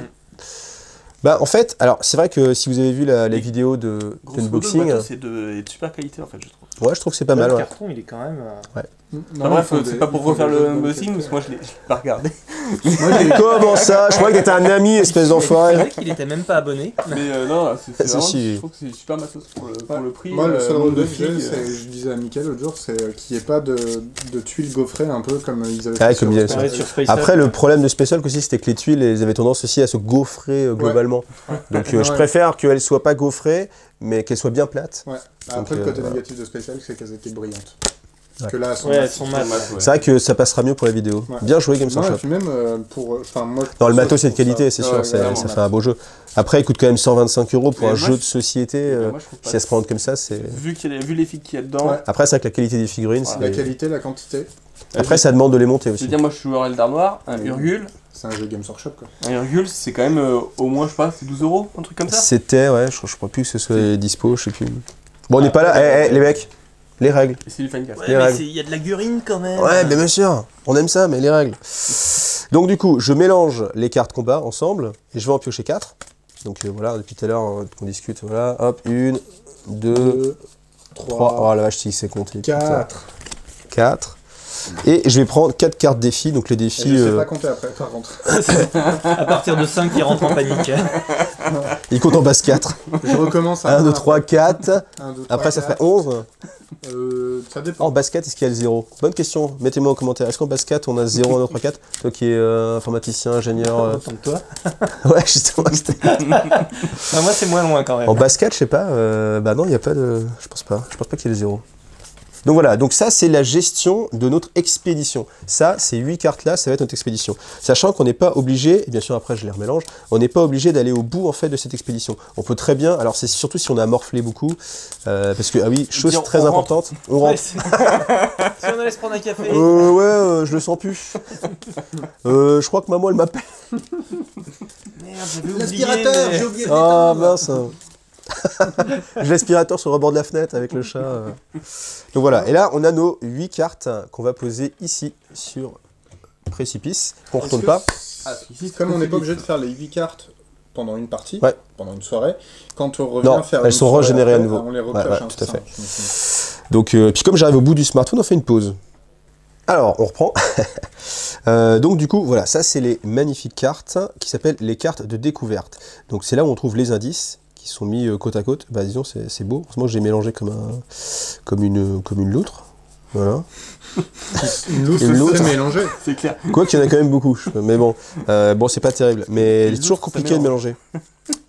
Speaker 1: Bah en fait, alors c'est vrai que si vous avez vu la vidéo d'unboxing,
Speaker 3: c'est de super qualité en fait, je trouve.
Speaker 1: Ouais, je trouve que c'est pas mal.
Speaker 5: Le carton, il est quand même.
Speaker 1: Ouais.
Speaker 3: Non, bref, c'est pas pour refaire le unboxing, parce que moi je l'ai pas regardé.
Speaker 1: Comment ça? Je croyais que t'étais un ami, espèce d'enfoiré.
Speaker 5: C'est vrai qu'il était même pas abonné.
Speaker 3: Mais non, c'est vraiment, je trouve que c'est super matos pour le prix.
Speaker 2: Moi, le seul regret que j'ai, je disais à Mickaël l'autre jour, c'est qu'il n'y ait pas de tuiles gaufrées un peu comme ils avaient fait
Speaker 1: sur Space. Après, le problème de Space Hulk aussi, c'était que les tuiles, elles avaient tendance aussi à se gaufrer globalement. Donc je préfère qu'elles soient pas gaufrées, mais qu'elles soient bien plates.
Speaker 2: Ouais. Après, le côté négatif de Space Hulk, c'est qu'elles étaient brillantes.
Speaker 1: Ouais.
Speaker 2: Que là,
Speaker 5: elles sont mat.
Speaker 1: C'est vrai que ça passera mieux pour la vidéo. Ouais. Bien joué, Games Workshop.
Speaker 2: Et puis même pour. Moi,
Speaker 1: non, le matos, c'est de qualité, c'est sûr, ça fait un beau jeu. Après, il coûte quand même 125 € pour un jeu de société. Si elle se prend comme ça, c'est.
Speaker 3: Vu les figues qu'il y a dedans.
Speaker 1: Ouais. Après, c'est avec la qualité des figurines.
Speaker 2: La qualité, la quantité.
Speaker 1: Après, ça demande de les monter aussi.
Speaker 3: Je veux dire, moi, je suis joueur Eldar Noir, un Urgule.
Speaker 2: C'est un jeu Games Workshop, quoi.
Speaker 3: Virgule, c'est quand même au moins, je sais pas, c'est 12 €, un truc comme ça.
Speaker 1: C'était, ouais, je crois plus que ce soit dispo, je sais plus. Bon, on n'est pas là, les mecs, les règles.
Speaker 3: Et c'est du Finecast.
Speaker 5: Ouais, mais il y a de la gurine quand même.
Speaker 1: Ouais, mais bien sûr, on aime ça, mais les règles. Donc du coup, je mélange les cartes combat ensemble, et je vais en piocher 4. Donc voilà, depuis tout à l'heure qu'on discute, voilà, hop, 1, 2, 3, oh la vache, si c'est compté. 4. Et je vais prendre 4 cartes défis, donc les défis...
Speaker 2: Et je sais pas compter après, par contre.
Speaker 5: À partir de 5, il rentre en panique.
Speaker 1: Il compte en base 4.
Speaker 2: Je recommence à
Speaker 1: 1, 2, 3, 4.
Speaker 2: 1, 2, 3,
Speaker 1: Après, ça
Speaker 2: 4.
Speaker 1: ferait 11.
Speaker 2: Ça dépend.
Speaker 1: En base 4, est-ce qu'il y a le 0? Bonne question, mettez-moi en commentaire. Est-ce qu'en base 4, on a 0, 1, 2, 3, 4? Toi qui es informaticien, ingénieur...
Speaker 5: Autant que toi.
Speaker 1: Ouais, justement.
Speaker 5: Ah, moi, c'est moins loin quand même.
Speaker 1: En base 4, je sais pas, bah non, il n'y a pas de... Je pense pas qu'il y ait le 0. Donc voilà, donc ça c'est la gestion de notre expédition. Ça, ces 8 cartes-là, ça va être notre expédition. Sachant qu'on n'est pas obligé, et bien sûr après je les remélange, on n'est pas obligé d'aller au bout en fait de cette expédition. On peut très bien, alors c'est surtout si on a morflé beaucoup, parce que, ah oui, chose très importante, on rentre.
Speaker 5: Si on allait se prendre un café.
Speaker 1: Je le sens plus. Je crois que maman elle m'appelle.
Speaker 5: Merde, j'avais oublié.
Speaker 2: L'aspirateur, j'ai oublié de
Speaker 1: Ah
Speaker 2: l'éteindre.
Speaker 1: mince. J'ai l'aspirateur sur le rebord de la fenêtre avec le chat. Donc voilà, et là on a nos 8 cartes qu'on va poser ici sur précipice, qu'on ne retourne pas.
Speaker 2: Comme on n'est pas obligé de faire les 8 cartes pendant une partie,
Speaker 1: Ouais.
Speaker 2: pendant une soirée, quand on revient
Speaker 1: Non,
Speaker 2: faire
Speaker 1: elles
Speaker 2: une
Speaker 1: sont
Speaker 2: soirée
Speaker 1: régénérées à
Speaker 2: après,
Speaker 1: nouveau.
Speaker 2: on les
Speaker 1: Ouais,
Speaker 2: repioche,
Speaker 1: tout à fait.
Speaker 2: je me souviens.
Speaker 1: Donc, puis comme j'arrive au bout du smartphone, on fait une pause. Alors, on reprend. Donc du coup, voilà, ça c'est les magnifiques cartes qui s'appellent les cartes de découverte. Donc c'est là où on trouve les indices qui sont mis côte à côte. Bah disons, c'est beau. Heureusement que j'ai mélangé comme une loutre. Voilà.
Speaker 2: Une loutre,
Speaker 1: Une loutre.
Speaker 2: c'est mélangé.
Speaker 3: C'est clair.
Speaker 1: Quoi qu'il y en a quand même beaucoup. Mais bon, c'est pas terrible. Mais c'est toujours compliqué de mélanger.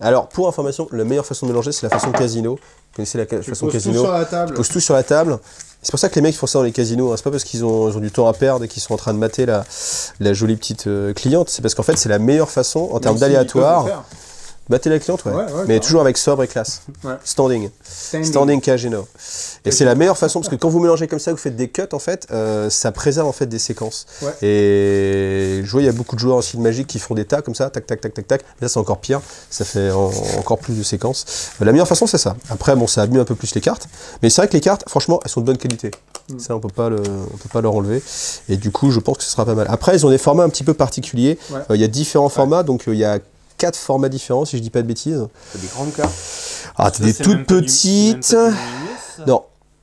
Speaker 1: Alors, pour information, la meilleure façon de mélanger, c'est la façon casino. Vous connaissez la façon
Speaker 2: Pose
Speaker 1: casino?
Speaker 2: tout sur la table.
Speaker 1: Pose tout sur la table. C'est pour ça que les mecs font ça dans les casinos. Hein. C'est pas parce qu'ils ont du temps à perdre et qu'ils sont en train de mater la jolie petite cliente. C'est parce qu'en fait, c'est la meilleure façon en termes
Speaker 2: Même s'ils peuvent
Speaker 1: d'aléatoire.
Speaker 2: le faire.
Speaker 1: Mater la cliente, ouais.
Speaker 2: Ouais,
Speaker 1: Mais
Speaker 2: carrément.
Speaker 1: toujours avec sobre et classe.
Speaker 2: Ouais.
Speaker 1: Standing casino. Et c'est la meilleure façon parce que quand vous mélangez comme ça, vous faites des cuts en fait, ça préserve en fait des séquences.
Speaker 2: Ouais.
Speaker 1: Et je vois, il y a beaucoup de joueurs aussi de Magic qui font des tas comme ça, tac, tac, tac, tac, tac. Mais là, c'est encore pire. Ça fait encore plus de séquences. La meilleure façon, c'est ça. Après, bon, ça abîme un peu plus les cartes. Mais c'est vrai que les cartes, franchement, elles sont de bonne qualité. Ça, on peut pas leur enlever. Et du coup, je pense que ce sera pas mal. Après, ils ont des formats un petit peu particuliers.
Speaker 2: Ouais.
Speaker 1: Il y a différents formats, donc il y a 4 formats différents, si je dis pas de bêtises.
Speaker 3: C'est des grandes cartes.
Speaker 1: Ah, t'as des toutes petites.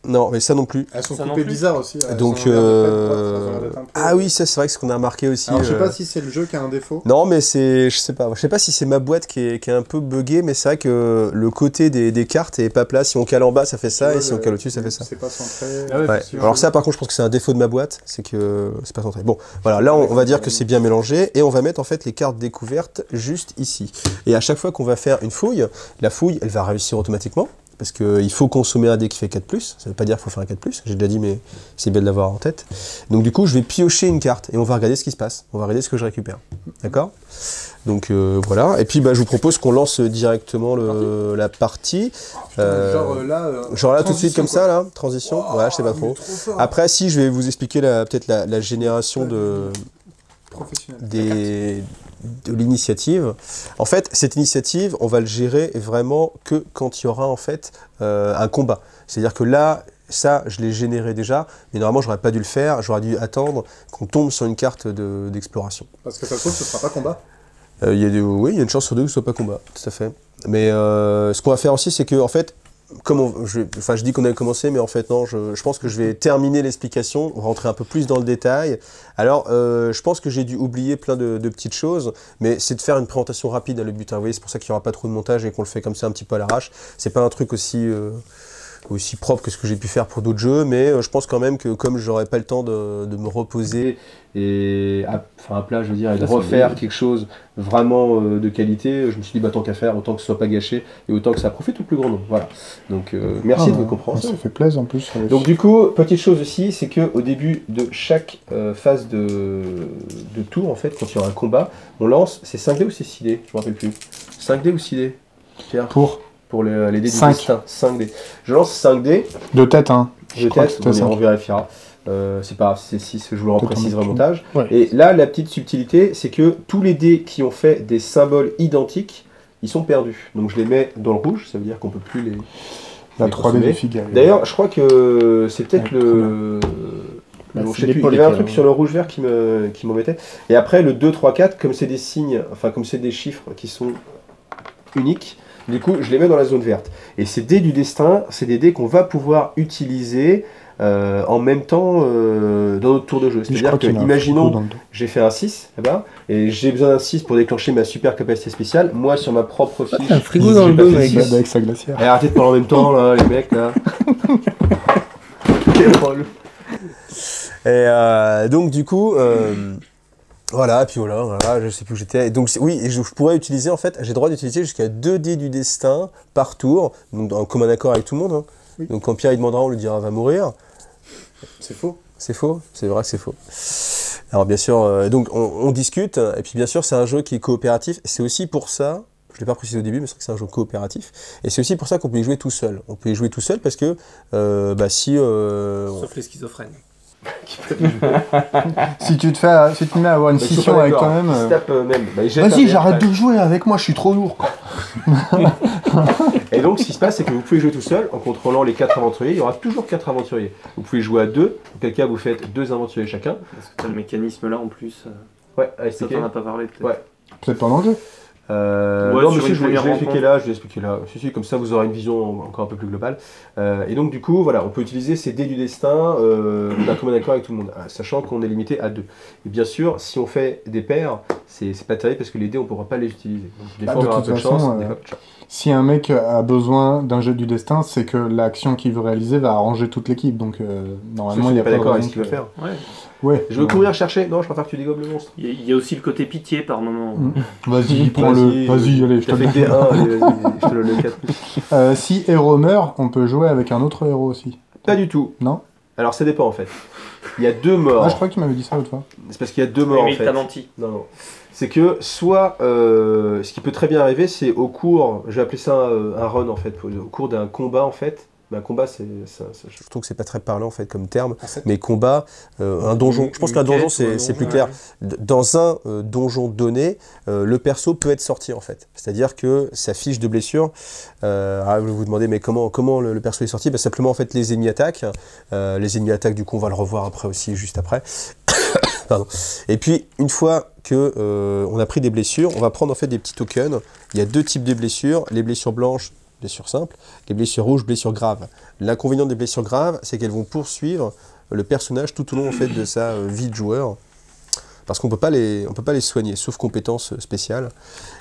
Speaker 1: Non, mais ça non plus.
Speaker 2: Elles sont
Speaker 5: Ça non
Speaker 2: coupées
Speaker 5: plus.
Speaker 2: bizarres aussi.
Speaker 1: Donc, ah oui, ça c'est vrai que c'est ce qu'on a remarqué aussi.
Speaker 2: Alors je sais pas si c'est le jeu qui a un défaut.
Speaker 1: Non, mais je sais pas si c'est ma boîte qui est un peu buggée, mais c'est vrai que le côté des cartes est pas plat. Si on cale en bas, ça fait ça, et si on cale au-dessus, ça fait ça.
Speaker 2: C'est pas centré.
Speaker 3: Ah ouais,
Speaker 1: Ouais.
Speaker 3: c'est sûr.
Speaker 1: Alors ça, par contre, je pense que c'est un défaut de ma boîte, c'est que c'est pas centré. Bon, voilà, là, on va dire que c'est bien mélangé, et on va mettre en fait les cartes découvertes juste ici. Et à chaque fois qu'on va faire une fouille, la fouille, elle va réussir automatiquement. Parce qu'il faut consommer un dé qui fait 4+, ça veut pas dire qu'il faut faire un 4+, j'ai déjà dit mais c'est bien de l'avoir en tête. Donc du coup je vais piocher une carte et on va regarder ce qui se passe, on va regarder ce que je récupère. D'accord? Donc voilà, et puis je vous propose qu'on lance directement la partie.
Speaker 2: Genre
Speaker 1: là tout de suite comme ça, là, transition, ouais je sais pas trop. Après si je vais vous expliquer peut-être la génération
Speaker 2: professionnel.
Speaker 1: de l'initiative. En fait, cette initiative, on va le gérer vraiment que quand il y aura en fait un combat. C'est-à-dire que là, ça, je l'ai généré déjà, mais normalement, j'aurais pas dû le faire. J'aurais dû attendre qu'on tombe sur une carte d'exploration.
Speaker 2: Parce que ça se trouve, ce sera pas combat.
Speaker 1: Oui, il y a une chance sur deux que ce soit pas combat, tout à fait. Mais ce qu'on va faire aussi, c'est que en fait, comme je dis qu'on avait commencé, mais en fait non, je pense que je vais terminer l'explication, rentrer un peu plus dans le détail. Alors, je pense que j'ai dû oublier plein de petites choses, mais c'est de faire une présentation rapide, le but. Vous voyez, c'est pour ça qu'il n'y aura pas trop de montage et qu'on le fait comme ça un petit peu à l'arrache. C'est pas un truc aussi propre que ce que j'ai pu faire pour d'autres jeux, mais je pense quand même que comme j'aurais pas le temps de me reposer et faire un plat, je veux dire, et de refaire quelque chose vraiment de qualité, je me suis dit tant qu'à faire, autant que ce soit pas gâché et autant que ça profite au plus grand nombre. Voilà. Donc merci de me comprendre.
Speaker 2: Ça fait plaisir en plus.
Speaker 1: Donc du coup, petite chose aussi, c'est qu'au début de chaque phase de tour, en fait, quand il y aura un combat, on lance, c'est 5 dés ou c'est 6 dés? Je me rappelle plus. 5 dés ou 6 dés, Pierre? Pour les dés du
Speaker 2: 5.
Speaker 1: destin, 5 dés. Je lance 5 dés.
Speaker 2: De tête, hein.
Speaker 1: De tête, on vérifiera. c'est pas grave, c'est 6, je vous le repréciserai au montage.
Speaker 6: Ouais.
Speaker 1: Et là, la petite subtilité, c'est que tous les dés qui ont fait des symboles identiques, ils sont perdus. Donc je les mets dans le rouge, ça veut dire qu'on peut plus les...
Speaker 2: La
Speaker 1: les
Speaker 2: 3D
Speaker 1: consommer.
Speaker 2: de Figaro.
Speaker 1: D'ailleurs, je crois que c'est peut-être
Speaker 6: Ouais,
Speaker 1: le...
Speaker 6: Bah,
Speaker 1: je
Speaker 6: c'est
Speaker 1: sais
Speaker 6: les
Speaker 1: plus, il y avait un
Speaker 6: polycales,
Speaker 1: truc
Speaker 6: ouais.
Speaker 1: sur le rouge-vert qui m'embêtait. Et après, le 2, 3, 4, comme c'est des signes, enfin comme c'est des chiffres qui sont uniques, du coup, je les mets dans la zone verte. Et ces dés du destin, c'est des dés qu'on va pouvoir utiliser en même temps dans notre tour de jeu.
Speaker 2: Je
Speaker 1: C'est-à-dire
Speaker 2: crois
Speaker 1: que,
Speaker 2: qu'il y en a un
Speaker 1: imaginons,
Speaker 2: dans le dos.
Speaker 1: j'ai fait un 6 là-bas, et j'ai besoin d'un 6 pour déclencher ma super capacité spéciale. Moi, sur ma propre fiche,
Speaker 6: Un frigo
Speaker 1: j'ai
Speaker 6: dans le
Speaker 1: pas
Speaker 6: dos,
Speaker 1: fait
Speaker 6: mec.
Speaker 1: 6.
Speaker 2: Avec sa glacière.
Speaker 1: Et arrêtez de parler en même temps, là, les mecs, là. Quel rôle. Et donc, du coup, voilà, puis voilà, je sais plus où j'étais. Donc, oui, et je pourrais utiliser, en fait, j'ai le droit d'utiliser jusqu'à 2 dés du destin par tour, donc en commun accord avec tout le monde. Hein.
Speaker 2: Oui.
Speaker 1: Donc, quand Pierre il demandera, on lui dira va mourir.
Speaker 2: C'est faux.
Speaker 1: C'est faux, c'est vrai que c'est faux. Alors, bien sûr, donc on discute, et puis bien sûr, c'est un jeu qui est coopératif. C'est aussi pour ça. Je ne l'ai pas précisé au début, mais c'est vrai que c'est un jeu coopératif. Et c'est aussi pour ça qu'on peut y jouer tout seul. On peut y jouer tout seul parce que si...
Speaker 5: Sauf les schizophrènes.
Speaker 2: Si tu te mets à avoir une
Speaker 1: Bah, ils sont
Speaker 2: scission
Speaker 1: pas
Speaker 2: avec
Speaker 1: d'accord.
Speaker 2: toi-même.
Speaker 1: Ils se tapent même. Bah, ils jettent un
Speaker 2: Vas-y,
Speaker 1: dé
Speaker 2: j'arrête
Speaker 1: après.
Speaker 2: de jouer avec moi, je suis trop lourd. Quoi.
Speaker 1: Et donc, ce qui se passe, c'est que vous pouvez jouer tout seul en contrôlant les 4 aventuriers. Il y aura toujours 4 aventuriers. Vous pouvez jouer à 2. Auquel cas, vous faites 2 aventuriers chacun.
Speaker 5: Parce que t'as le mécanisme là en plus.
Speaker 1: Ouais, à
Speaker 5: Ça
Speaker 1: expliquer.
Speaker 5: t'en a pas parlé peut-être.
Speaker 1: Ouais.
Speaker 2: Peut-être pendant le jeu.
Speaker 5: Ouais,
Speaker 1: non, mais
Speaker 5: sur
Speaker 1: si,
Speaker 5: une
Speaker 1: je vais
Speaker 5: première
Speaker 1: expliquer là, je vais expliquer là. Si, comme ça, vous aurez une vision encore un peu plus globale. Et donc, du coup, voilà, on peut utiliser ces dés du destin d'un commun accord avec tout le monde, sachant qu'on est limité à 2. Et bien sûr, si on fait des paires, c'est pas terrible parce que les dés, on ne pourra pas les utiliser. Donc, des
Speaker 2: Bah,
Speaker 1: fois, on
Speaker 2: de
Speaker 1: aura un
Speaker 2: toute
Speaker 1: peu de
Speaker 2: façon,
Speaker 1: chance, des fois pas de chance.
Speaker 2: Si un mec a besoin d'un jet du destin, c'est que l'action qu'il veut réaliser va arranger toute l'équipe. Donc normalement,
Speaker 1: Sauf
Speaker 2: il
Speaker 1: si
Speaker 2: n'y
Speaker 1: on
Speaker 2: a
Speaker 1: n'est pas
Speaker 2: pas de
Speaker 1: d'accord avec
Speaker 2: raison
Speaker 1: ce qu'il veut
Speaker 2: que-
Speaker 1: faire.
Speaker 5: Ouais.
Speaker 2: Ouais.
Speaker 1: Je veux courir chercher. Non, je préfère que tu dégobes le monstre.
Speaker 5: Il y a aussi le côté pitié par moment.
Speaker 2: Vas-y, prends-le. Vas-y, allez, je te
Speaker 1: T'as fait
Speaker 2: le
Speaker 1: que des 1, allez, vas-y, je te le donne le 4.
Speaker 2: Si héros meurt, on peut jouer avec un autre héros aussi.
Speaker 1: Pas du tout.
Speaker 2: Non.
Speaker 1: Alors ça dépend en fait. Il y a 2 morts.
Speaker 2: Ah, je crois que tu m'avais dit ça l'autre fois.
Speaker 1: C'est parce qu'il y a 2 morts
Speaker 5: mais
Speaker 1: en
Speaker 5: il
Speaker 1: fait.
Speaker 5: t'a menti.
Speaker 1: Non, non. C'est que soit, ce qui peut très bien arriver, c'est au cours, je vais appeler ça un run en fait, au cours d'un combat en fait. Mais un combat, je trouve que c'est pas très parlant en fait comme terme. Mais combat, un donjon. Je pense qu'un donjon c'est plus clair. Dans un donjon donné, le perso peut être sorti en fait. C'est-à-dire que sa fiche de blessure, vous vous demandez mais comment le perso est sorti, simplement en fait les ennemis attaquent. Les ennemis attaquent, du coup on va le revoir après aussi, juste après. Pardon. Et puis une fois que on a pris des blessures, on va prendre en fait des petits tokens. Il y a 2 types de blessures, les blessures blanches, blessures simples, les blessures rouges, blessures graves. L'inconvénient des blessures graves, c'est qu'elles vont poursuivre le personnage tout au long en fait de sa vie de joueur, parce qu'on peut pas les soigner, sauf compétences spéciales.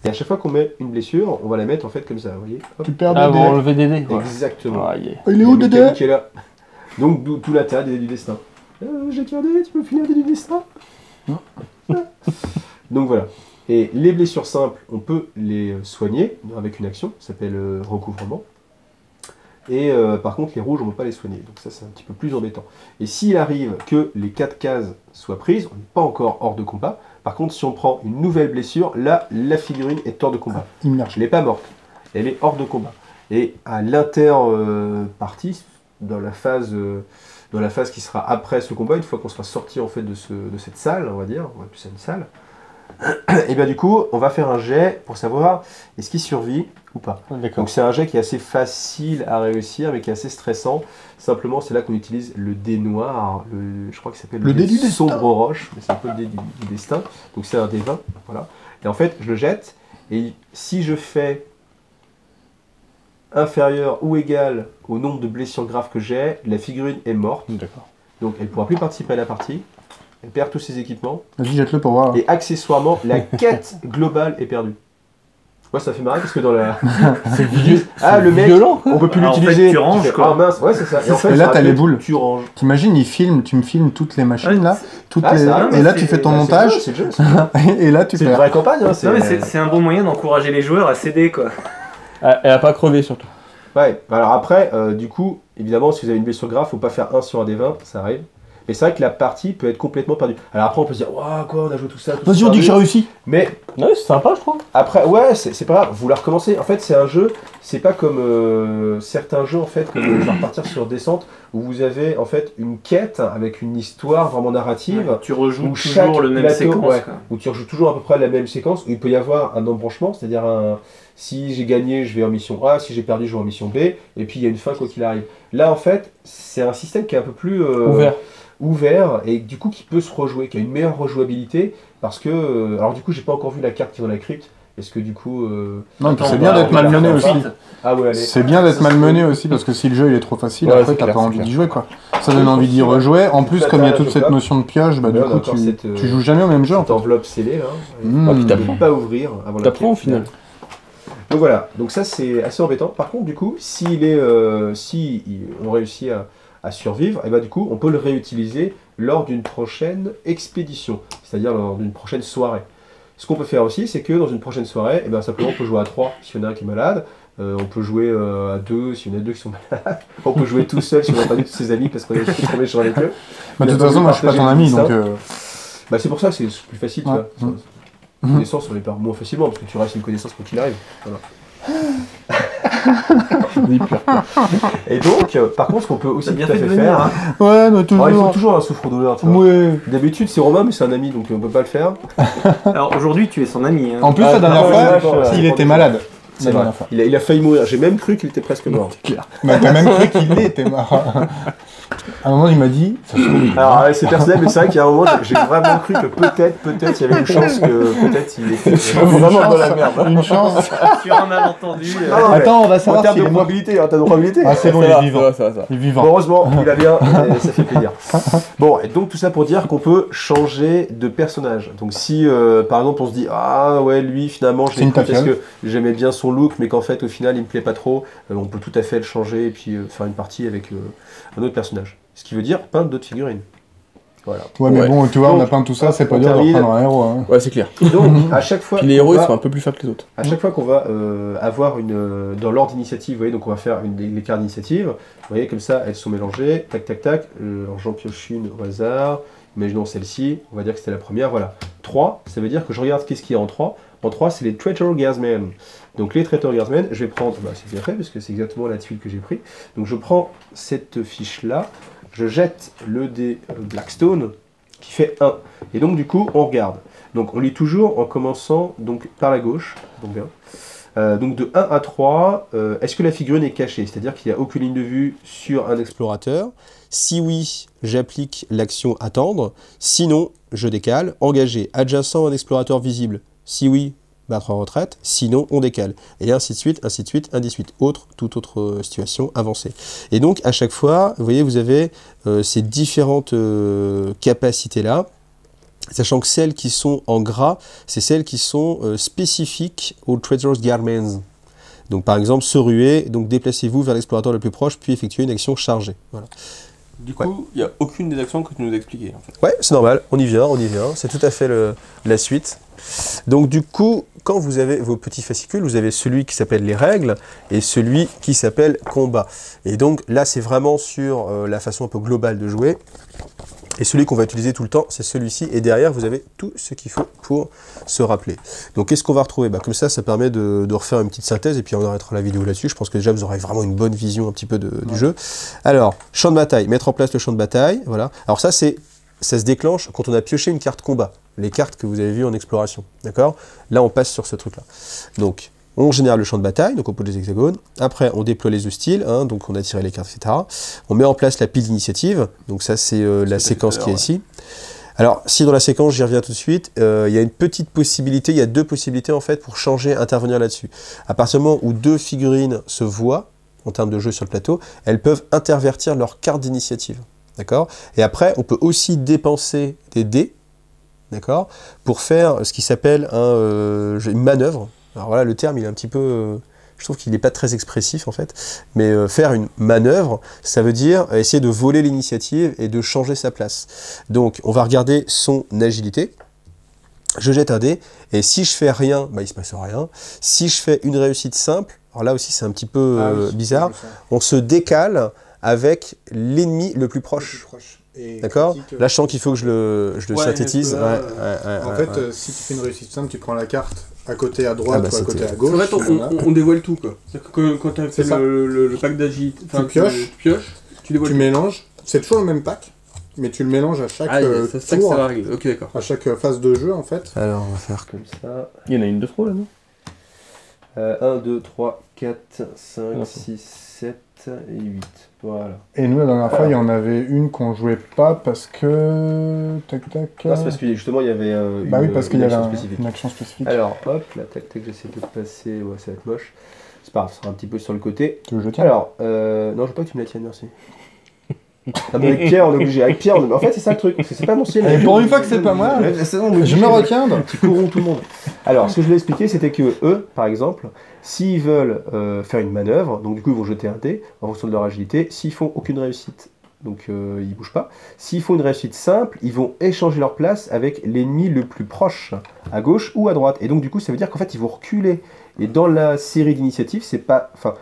Speaker 1: Et à chaque fois qu'on met une blessure, on va la mettre en fait comme ça, vous voyez. Hop.
Speaker 2: Tu perds
Speaker 6: Ah,
Speaker 2: des
Speaker 6: vous
Speaker 2: dés.
Speaker 6: enlevez des dés. Ouais.
Speaker 1: Exactement.
Speaker 6: Ah, yeah.
Speaker 2: Il est où
Speaker 1: le
Speaker 2: Dédé
Speaker 1: mécanique est là. Donc tout l'intérêt des dés du destin. J'ai qu'un dé, tu peux filer un dé du destin. Donc voilà. Et les blessures simples, on peut les soigner avec une action, ça s'appelle recouvrement. Et par contre, les rouges, on ne peut pas les soigner. Donc ça, c'est un petit peu plus embêtant. Et s'il arrive que les 4 cases soient prises, on n'est pas encore hors de combat. Par contre, si on prend une nouvelle blessure, là, la figurine est hors de combat.
Speaker 2: Immerge.
Speaker 1: Elle n'est pas morte, elle est hors de combat. Et à l'inter-partie, dans la phase qui sera après ce combat, une fois qu'on sera sorti en fait de cette salle, on va dire, on va appeler ça une salle, et bien du coup, on va faire un jet pour savoir est-ce qu'il survit ou pas.
Speaker 6: D'accord.
Speaker 1: Donc c'est un jet qui est assez facile à réussir, mais qui est assez stressant. Simplement, c'est là qu'on utilise le dé noir, je crois qu'il s'appelle
Speaker 2: Le dé du
Speaker 1: sombre
Speaker 2: destin.
Speaker 1: roche, mais c'est un peu le dé du destin. Donc c'est un dé 20, voilà. Et en fait, je le jette, et si je fais inférieur ou égal au nombre de blessures graves que j'ai, la figurine est morte.
Speaker 6: D'accord.
Speaker 1: Donc elle ne pourra plus participer à la partie. Elle perd tous ses équipements.
Speaker 2: Vas-y, jette-le pour voir.
Speaker 1: Et accessoirement, la quête globale est perdue. Moi, ça fait marrer parce que dans la...
Speaker 6: C'est vieux.
Speaker 1: Ah, le mec,
Speaker 6: violent, quoi.
Speaker 1: on peut plus
Speaker 5: Ah, en
Speaker 1: l'utiliser.
Speaker 5: fait, tu ranges,
Speaker 1: fais,
Speaker 5: quoi.
Speaker 1: Ah mince, ouais, c'est ça. Et, en fait,
Speaker 2: Et là,
Speaker 1: ça
Speaker 2: t'as les
Speaker 1: rappelle,
Speaker 2: boules.
Speaker 1: Tu ranges.
Speaker 2: T'imagines, tu me filmes toutes les machines là, toutes
Speaker 1: Ah,
Speaker 2: les...
Speaker 1: ça,
Speaker 2: et là tu fais ton montage,
Speaker 1: C'est le jeu, c'est le jeu.
Speaker 2: et là tu
Speaker 1: C'est une
Speaker 2: perds.
Speaker 1: vraie campagne. Hein,
Speaker 5: Non, mais c'est un bon moyen d'encourager les joueurs à céder quoi.
Speaker 6: Ah, elle a pas crevé surtout.
Speaker 1: Ouais, alors après, du coup, évidemment, si vous avez une blessure grave, faut pas faire 1 sur un des 20, ça arrive. Mais c'est vrai que la partie peut être complètement perdue. Alors après, on peut se dire, waouh, quoi, on a joué tout ça.
Speaker 6: Vas-y, on dit que j'ai réussi.
Speaker 1: Mais
Speaker 6: Ouais, c'est sympa, je crois.
Speaker 1: après, ouais, c'est pas grave, vous la recommencez. En fait, c'est un jeu, c'est pas comme certains jeux, en fait, comme je vais repartir sur Descente, où vous avez, en fait, une quête avec une histoire vraiment narrative.
Speaker 5: Tu rejoues
Speaker 1: Où chaque
Speaker 5: toujours le même
Speaker 1: plateau,
Speaker 5: séquence.
Speaker 1: ouais,
Speaker 5: quoi.
Speaker 1: où tu rejoues toujours à peu près la même séquence, où il peut y avoir un embranchement, c'est-à-dire si j'ai gagné, je vais en mission A, si j'ai perdu, je vais en mission B, et puis il y a une fin quoi qu'il arrive. Là, en fait, c'est un système qui est un peu plus ouvert, et du coup qui peut se rejouer, qui a une meilleure rejouabilité, parce que, alors du coup, j'ai pas encore vu la carte qui est dans la crypte, est-ce que du coup...
Speaker 2: Non, puis c'est
Speaker 5: Attends,
Speaker 2: bien
Speaker 5: on
Speaker 2: d'être
Speaker 5: va
Speaker 2: malmené
Speaker 5: la
Speaker 2: aussi.
Speaker 5: faire vite.
Speaker 1: Ah ouais, allez.
Speaker 2: C'est bien d'être malmené aussi parce que si le jeu il est trop facile,
Speaker 6: Ouais,
Speaker 2: après
Speaker 6: c'est
Speaker 2: t'as
Speaker 6: clair,
Speaker 2: pas
Speaker 6: c'est
Speaker 2: envie
Speaker 6: clair.
Speaker 2: d'y jouer quoi. Ça donne envie d'y rejouer. En plus, comme il y a toute cette notion de piège, bah du
Speaker 1: Ouais, on a
Speaker 2: coup
Speaker 1: encore cette,
Speaker 2: tu joues jamais au même jeu. En
Speaker 1: Cette
Speaker 2: fait.
Speaker 1: enveloppe scellée, là,
Speaker 2: Mmh.
Speaker 6: Ah, puis
Speaker 1: ne
Speaker 6: t'apprends.
Speaker 1: pas ouvrir avant la
Speaker 6: T'apprends au
Speaker 1: quête.
Speaker 6: final.
Speaker 1: Donc voilà, donc ça c'est assez embêtant. Par contre, du coup, on réussit à survivre, et bah du coup, on peut le réutiliser lors d'une prochaine expédition, c'est-à-dire lors d'une prochaine soirée. Ce qu'on peut faire aussi, c'est que dans une prochaine soirée, et ben simplement on peut jouer à 3 si on a un qui est malade, on peut jouer à 2 si on a 2 qui sont malades, on peut jouer tout seul si on n'a pas du tout ses amis parce qu'on est trop méchant avec eux.
Speaker 2: Bah, de toute façon, moi je suis pas ton ami donc.
Speaker 1: Bah c'est pour ça que c'est plus facile,
Speaker 2: Ouais.
Speaker 1: tu vois.
Speaker 2: Mhm.
Speaker 1: Connaissance, on les perd moins facilement parce que tu restes une connaissance quoi qu'il arrive. Voilà. Et donc, par contre, ce qu'on peut aussi
Speaker 5: T'as bien
Speaker 1: tout à
Speaker 5: fait de
Speaker 1: fait
Speaker 5: venir.
Speaker 1: faire,
Speaker 5: Hein.
Speaker 2: Ouais, mais
Speaker 1: alors, il faut
Speaker 2: toujours.
Speaker 1: toujours un souffre-douleur. tu vois.
Speaker 2: Ouais.
Speaker 1: D'habitude, c'est Romain, mais c'est un ami, donc on peut pas le faire.
Speaker 5: Alors aujourd'hui, tu es son ami. Hein.
Speaker 2: En plus, la dernière
Speaker 1: ouais,
Speaker 2: fois,
Speaker 1: ouais,
Speaker 2: il
Speaker 1: ouais.
Speaker 2: était malade.
Speaker 1: C'est
Speaker 2: La
Speaker 1: vrai.
Speaker 2: dernière fois.
Speaker 1: Il a failli mourir. J'ai même cru qu'il était presque mort.
Speaker 2: Bah, t'as même cru qu'il était mort. À un moment, il m'a dit. Ça se trouve, il est mort.
Speaker 1: Alors, ouais, c'est personnel, mais c'est vrai qu'il y a un moment, j'ai vraiment cru que peut-être, il y avait une chance que peut-être il était
Speaker 2: Vraiment dans la merde. Une chance.
Speaker 5: Sur un malentendu.
Speaker 1: Non, mais
Speaker 6: Attends, on va
Speaker 1: en
Speaker 6: savoir
Speaker 1: termes
Speaker 6: s'il
Speaker 1: de
Speaker 6: est mort.
Speaker 1: probabilité, hein, t'as de probabilité.
Speaker 2: Ah, c'est bon, il est vivant.
Speaker 6: Ça va.
Speaker 2: Il est
Speaker 1: Bon,
Speaker 2: vivant.
Speaker 1: heureusement, il a bien, et ça fait plaisir. Bon, et donc tout ça pour dire qu'on peut changer de personnage. Donc si, par exemple, on se dit, ah ouais, lui, finalement, je
Speaker 2: C'est
Speaker 1: l'ai
Speaker 2: une
Speaker 1: pris parce
Speaker 2: tafiole.
Speaker 1: que j'aimais bien son look, mais qu'en fait, au final, il me plaît pas trop, on peut tout à fait le changer et puis faire une partie avec un autre personnage. Ce qui veut dire peindre d'autres figurines. Voilà.
Speaker 2: Ouais, mais
Speaker 6: Ouais.
Speaker 2: bon, tu vois, on a
Speaker 1: Donc,
Speaker 2: peint tout ça, c'est pas
Speaker 1: on
Speaker 2: dur de
Speaker 1: termine.
Speaker 2: reprendre un héros. Hein.
Speaker 6: Ouais, c'est clair.
Speaker 1: Donc, à chaque fois,
Speaker 6: Puis les
Speaker 1: qu'on
Speaker 6: héros, ils
Speaker 1: va-
Speaker 6: sont un peu plus faibles que les autres.
Speaker 1: à chaque fois qu'on va avoir dans l'ordre d'initiative, vous voyez, donc on va faire les cartes d'initiative. Vous voyez, comme ça, elles sont mélangées. Tac, tac, tac. Alors j'en pioche une au hasard. Imaginons celle-ci. On va dire que c'était la première. Voilà. 3, ça veut dire que je regarde qu'est-ce qu'il y a en 3. En 3, c'est les Traitor Guardsmen. Donc les Traitor Guardsmen, je vais prendre. Bah, c'est bien fait parce que c'est exactement la tuile que j'ai pris. Donc je prends cette fiche-là. Je jette le dé Blackstone qui fait 1. Et donc du coup, on regarde. Donc on lit toujours en commençant donc, par la gauche. Donc bien. Donc de 1 à 3, est-ce que la figurine est cachée? C'est-à-dire qu'il n'y a aucune ligne de vue sur un explorateur. Si oui, j'applique l'action attendre. Sinon, je décale. Engager. Adjacent à un explorateur visible. Si oui, battre en retraite. Sinon, on décale. Et ainsi de suite, ainsi de suite, ainsi de suite. Toute autre situation avancée. Et donc, à chaque fois, vous voyez, vous avez ces différentes capacités-là. Sachant que celles qui sont en gras, c'est celles qui sont spécifiques aux Traitor's Guardsmen. Donc par exemple, se ruer, donc déplacez-vous vers l'explorateur le plus proche, puis effectuez une action chargée. Voilà.
Speaker 6: Du coup, il n'y a aucune des actions que tu nous as expliquées. En fait.
Speaker 1: Ouais, c'est normal, on y vient, c'est tout à fait la suite. Donc du coup, quand vous avez vos petits fascicules, vous avez celui qui s'appelle les règles et celui qui s'appelle combat. Et donc là, c'est vraiment sur la façon un peu globale de jouer. Et celui qu'on va utiliser tout le temps, c'est celui-ci. Et derrière, vous avez tout ce qu'il faut pour se rappeler. Donc, qu'est-ce qu'on va retrouver? Comme ça permet de refaire une petite synthèse. Et puis, on arrêtera la vidéo là-dessus. Je pense que déjà, vous aurez vraiment une bonne vision un petit peu du jeu. Alors, champ de bataille. Mettre en place le champ de bataille. Voilà. Alors ça se déclenche quand on a pioché une carte combat. Les cartes que vous avez vues en exploration. D'accord? Là, on passe sur ce truc-là. Donc, on génère le champ de bataille, donc on pose les hexagones. Après, on déploie les hostiles, hein, donc on a tiré les cartes, etc. On met en place la pile d'initiative. Donc ça, c'est la séquence qui est ici. Alors, si dans la séquence, j'y reviens tout de suite, il y a une petite possibilité, il y a 2 possibilités en fait pour changer, intervenir là-dessus. À partir du moment où 2 figurines se voient, en termes de jeu sur le plateau, elles peuvent intervertir leur carte d'initiative. D'accord? Et après, on peut aussi dépenser des dés, d'accord, pour faire ce qui s'appelle une manœuvre. Alors voilà, le terme, il est un petit peu... je trouve qu'il n'est pas très expressif, en fait. Mais faire une manœuvre, ça veut dire essayer de voler l'initiative et de changer sa place. Donc, on va regarder son agilité. Je jette un dé, et si je fais rien, bah, il ne se passe rien. Si je fais une réussite simple, alors là aussi, c'est un petit peu bizarre, on se décale avec l'ennemi le plus proche.
Speaker 2: et
Speaker 1: D'accord.
Speaker 2: critique,
Speaker 1: Là, je sens qu'il faut que je le
Speaker 6: Ouais,
Speaker 1: synthétise.
Speaker 2: en fait, si tu fais une réussite simple, tu prends la carte à côté à droite ou à côté à gauche.
Speaker 6: En fait,
Speaker 2: voilà.
Speaker 6: on dévoile tout, quoi. C'est-à-dire que quand tu as fait
Speaker 2: C'est ça.
Speaker 6: le pack d'agit,
Speaker 2: Tu pioches,
Speaker 6: tu dévoiles
Speaker 2: tu
Speaker 6: tout.
Speaker 2: mélanges. C'est toujours le même pack, mais tu le mélanges à chaque
Speaker 6: C'est ça que
Speaker 2: tour,
Speaker 6: ça va régler. Ok, d'accord.
Speaker 2: à chaque phase de jeu en fait.
Speaker 1: Alors, on va faire comme ça.
Speaker 4: Il y en a une de trop là, non
Speaker 1: 1, 2, 3, 4, 5,
Speaker 4: Ah,
Speaker 1: 6, 7 et 8. Voilà.
Speaker 2: Et nous, la dernière fois, il y en avait une qu'on jouait pas parce que. Tac tac.
Speaker 1: Non, c'est parce que justement, il y avait
Speaker 2: Bah oui, parce qu'il y avait
Speaker 1: action spécifique.
Speaker 2: une action spécifique.
Speaker 1: Alors, hop, la tac tac, j'essaie de passer. Ouais, ça va être moche. C'est pas grave, ça sera un petit peu sur le côté.
Speaker 2: Tu veux que je tiens?
Speaker 1: Alors, non, je veux pas que tu me la tiennes, merci. Ah, mais avec Pierre, on est obligé. Avec Pierre, en fait, c'est ça le truc. Parce que c'est pas mon style.
Speaker 2: Et pour une fois que c'est pas moi, je me retiens.
Speaker 1: Qui courront tout le monde. Alors, ce que je voulais expliquer, c'était que eux, par exemple, s'ils veulent faire une manœuvre, donc du coup, ils vont jeter un dé en fonction de leur agilité. S'ils font aucune réussite, donc ils bougent pas. S'ils font une réussite simple, ils vont échanger leur place avec l'ennemi le plus proche, à gauche ou à droite. Et donc, du coup, ça veut dire qu'en fait, ils vont reculer. Et dans la série d'initiatives, c'est pas. Enfin,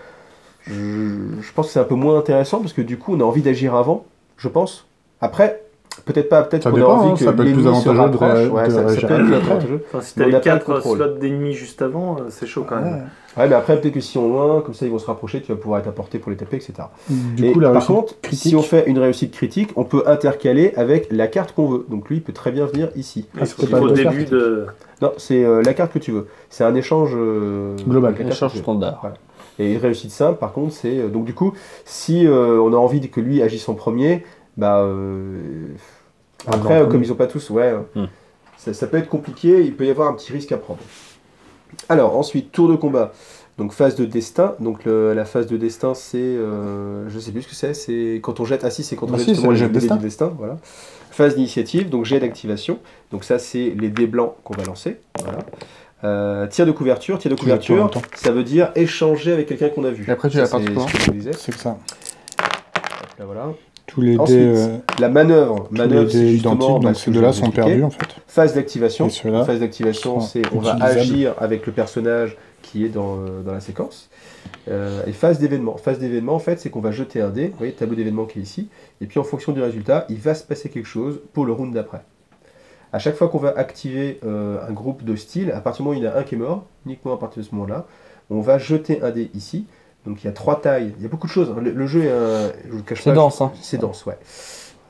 Speaker 1: je pense que c'est un peu moins intéressant parce que du coup, on a envie d'agir avant, je pense. Après. Peut-être pas, peut-être
Speaker 2: Ça
Speaker 1: qu'on a
Speaker 2: dépend,
Speaker 1: envie
Speaker 2: hein,
Speaker 1: que
Speaker 2: ça peut être plus
Speaker 1: l'ennemi se
Speaker 2: avantageux de
Speaker 1: rapproche. Ouais, ça peut
Speaker 2: réagir
Speaker 1: être plus
Speaker 2: après.
Speaker 1: avantageux.
Speaker 3: Enfin, si
Speaker 1: Mais
Speaker 3: t'as
Speaker 1: on
Speaker 3: les
Speaker 1: n'a pas le
Speaker 3: 4
Speaker 1: contrôle.
Speaker 3: slots d'ennemis juste avant, c'est chaud quand même.
Speaker 1: Ouais, mais après, peut-être que si on loin, comme ça, ils vont se rapprocher, tu vas pouvoir être à portée pour les taper, etc.
Speaker 2: Du
Speaker 1: Et
Speaker 2: coup, la
Speaker 1: par
Speaker 2: réussite
Speaker 1: contre,
Speaker 2: critique.
Speaker 1: si on fait une réussite critique, on peut intercaler avec la carte qu'on veut. Donc lui, il peut très bien venir ici.
Speaker 3: Il
Speaker 2: c'était
Speaker 3: faut
Speaker 2: pas
Speaker 3: au
Speaker 2: deux
Speaker 3: début
Speaker 2: cartes.
Speaker 3: de.
Speaker 1: Non, c'est la carte que tu veux. C'est un échange
Speaker 2: Global.
Speaker 1: avec la carte
Speaker 4: Échange
Speaker 1: que tu veux.
Speaker 4: standard.
Speaker 1: Voilà. Et une réussite simple, par contre, c'est... donc du coup, si on a envie que lui agisse en premier, bah... après, comme ils n'ont pas tous... Ouais, ça peut être compliqué, il peut y avoir un petit risque à prendre. Alors, ensuite, tour de combat. Donc phase de destin. Donc la phase de destin, c'est... je sais plus ce que c'est quand on jette... Ah si, c'est quand on
Speaker 2: Bah
Speaker 1: jette
Speaker 2: si,
Speaker 1: justement
Speaker 2: c'est le
Speaker 1: les
Speaker 2: jet de
Speaker 1: dés du destin. Voilà. Phase d'initiative, donc jet d'activation. Donc ça, c'est les dés blancs qu'on va lancer. Voilà. Tir de couverture. Tir de
Speaker 2: Tu l'as plus en
Speaker 1: couverture,
Speaker 2: même temps.
Speaker 1: ça veut dire échanger avec quelqu'un qu'on a vu.
Speaker 2: Et après, tu
Speaker 1: Ça,
Speaker 2: la
Speaker 1: c'est
Speaker 2: parties comment
Speaker 1: ce que je vous disais.
Speaker 2: C'est que ça.
Speaker 1: Hop là, voilà.
Speaker 2: Tous les
Speaker 1: Ensuite,
Speaker 2: dés,
Speaker 1: la manœuvre.
Speaker 2: tous les
Speaker 1: Manœuvre,
Speaker 2: dés
Speaker 1: c'est justement...
Speaker 2: identiques,
Speaker 1: bah,
Speaker 2: donc
Speaker 1: ce
Speaker 2: ces
Speaker 1: que je
Speaker 2: deux-là
Speaker 1: vous ai
Speaker 2: sont
Speaker 1: expliqué.
Speaker 2: perdus en fait.
Speaker 1: Phase d'activation.
Speaker 2: Et ceux-là
Speaker 1: Phase d'activation,
Speaker 2: sont
Speaker 1: c'est on va
Speaker 2: utilisables.
Speaker 1: agir avec le personnage qui est dans la séquence. Et phase d'événement. Phase d'événement, en fait, c'est qu'on va jeter un dé. Vous voyez, le tableau d'événement qui est ici. Et puis, en fonction du résultat, il va se passer quelque chose pour le round d'après. À chaque fois qu'on va activer un groupe d'hostiles, à partir du moment où il y en a un qui est mort, uniquement à partir de ce moment-là, on va jeter un dé ici. Donc, il y a 3 tailles. Il y a beaucoup de choses. Le jeu est je vous le cache pas.
Speaker 4: C'est dense, hein.
Speaker 1: C'est dense, ouais.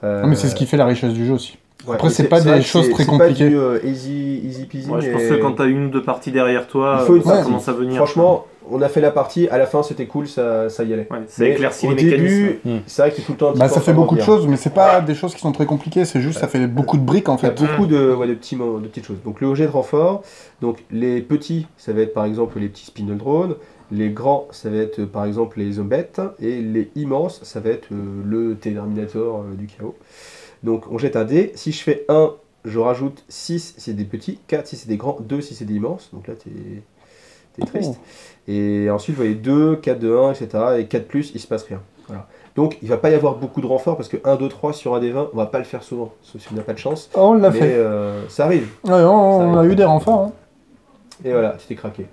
Speaker 2: Non, mais c'est ce qui fait la richesse du jeu aussi.
Speaker 1: Ouais,
Speaker 2: Après,
Speaker 1: mais
Speaker 2: c'est pas
Speaker 1: vrai
Speaker 2: des
Speaker 1: que
Speaker 2: choses très
Speaker 1: c'est
Speaker 2: compliquées.
Speaker 1: pas du easy peasy.
Speaker 3: Ouais, je pense
Speaker 1: mais
Speaker 3: que quand t'as une ou deux parties derrière toi,
Speaker 1: il faut une
Speaker 3: ça
Speaker 1: partie.
Speaker 3: commence à venir.
Speaker 1: Franchement, on a fait la partie, à la fin c'était cool, ça y allait.
Speaker 3: Ouais, ça
Speaker 1: Mais
Speaker 3: éclaircit
Speaker 1: au
Speaker 3: les
Speaker 1: début,
Speaker 3: mécanismes.
Speaker 1: c'est vrai que t'es tout le temps un petit
Speaker 2: Bah,
Speaker 1: peu
Speaker 2: ça fait
Speaker 1: en train
Speaker 2: beaucoup de
Speaker 1: dire.
Speaker 2: choses, mais c'est pas des choses qui sont très compliquées, c'est juste ça fait beaucoup de briques en
Speaker 1: Il y a
Speaker 2: fait.
Speaker 1: beaucoup de petites choses. Donc le jet de renfort, donc les petits, ça va être par exemple les petits spindle drones, les grands, ça va être par exemple les zombettes, et les immenses, ça va être le Terminator du chaos. Donc on jette un dé, si je fais 1, je rajoute 6 si c'est des petits, 4 si c'est des grands, 2 si c'est des immenses, donc là t'es triste. Et ensuite vous voyez 2, 4 de 1, etc. Et 4 plus, il se passe rien. Voilà. Donc il va pas y avoir beaucoup de renforts parce que 1, 2, 3 sur un des 20, on va pas le faire souvent, sauf si on n'a pas de chance.
Speaker 2: Oh, on l'a
Speaker 1: Mais
Speaker 2: fait.
Speaker 1: ça arrive.
Speaker 2: Ouais, on a eu des renforts. Hein.
Speaker 1: Et voilà, tu t'es craqué.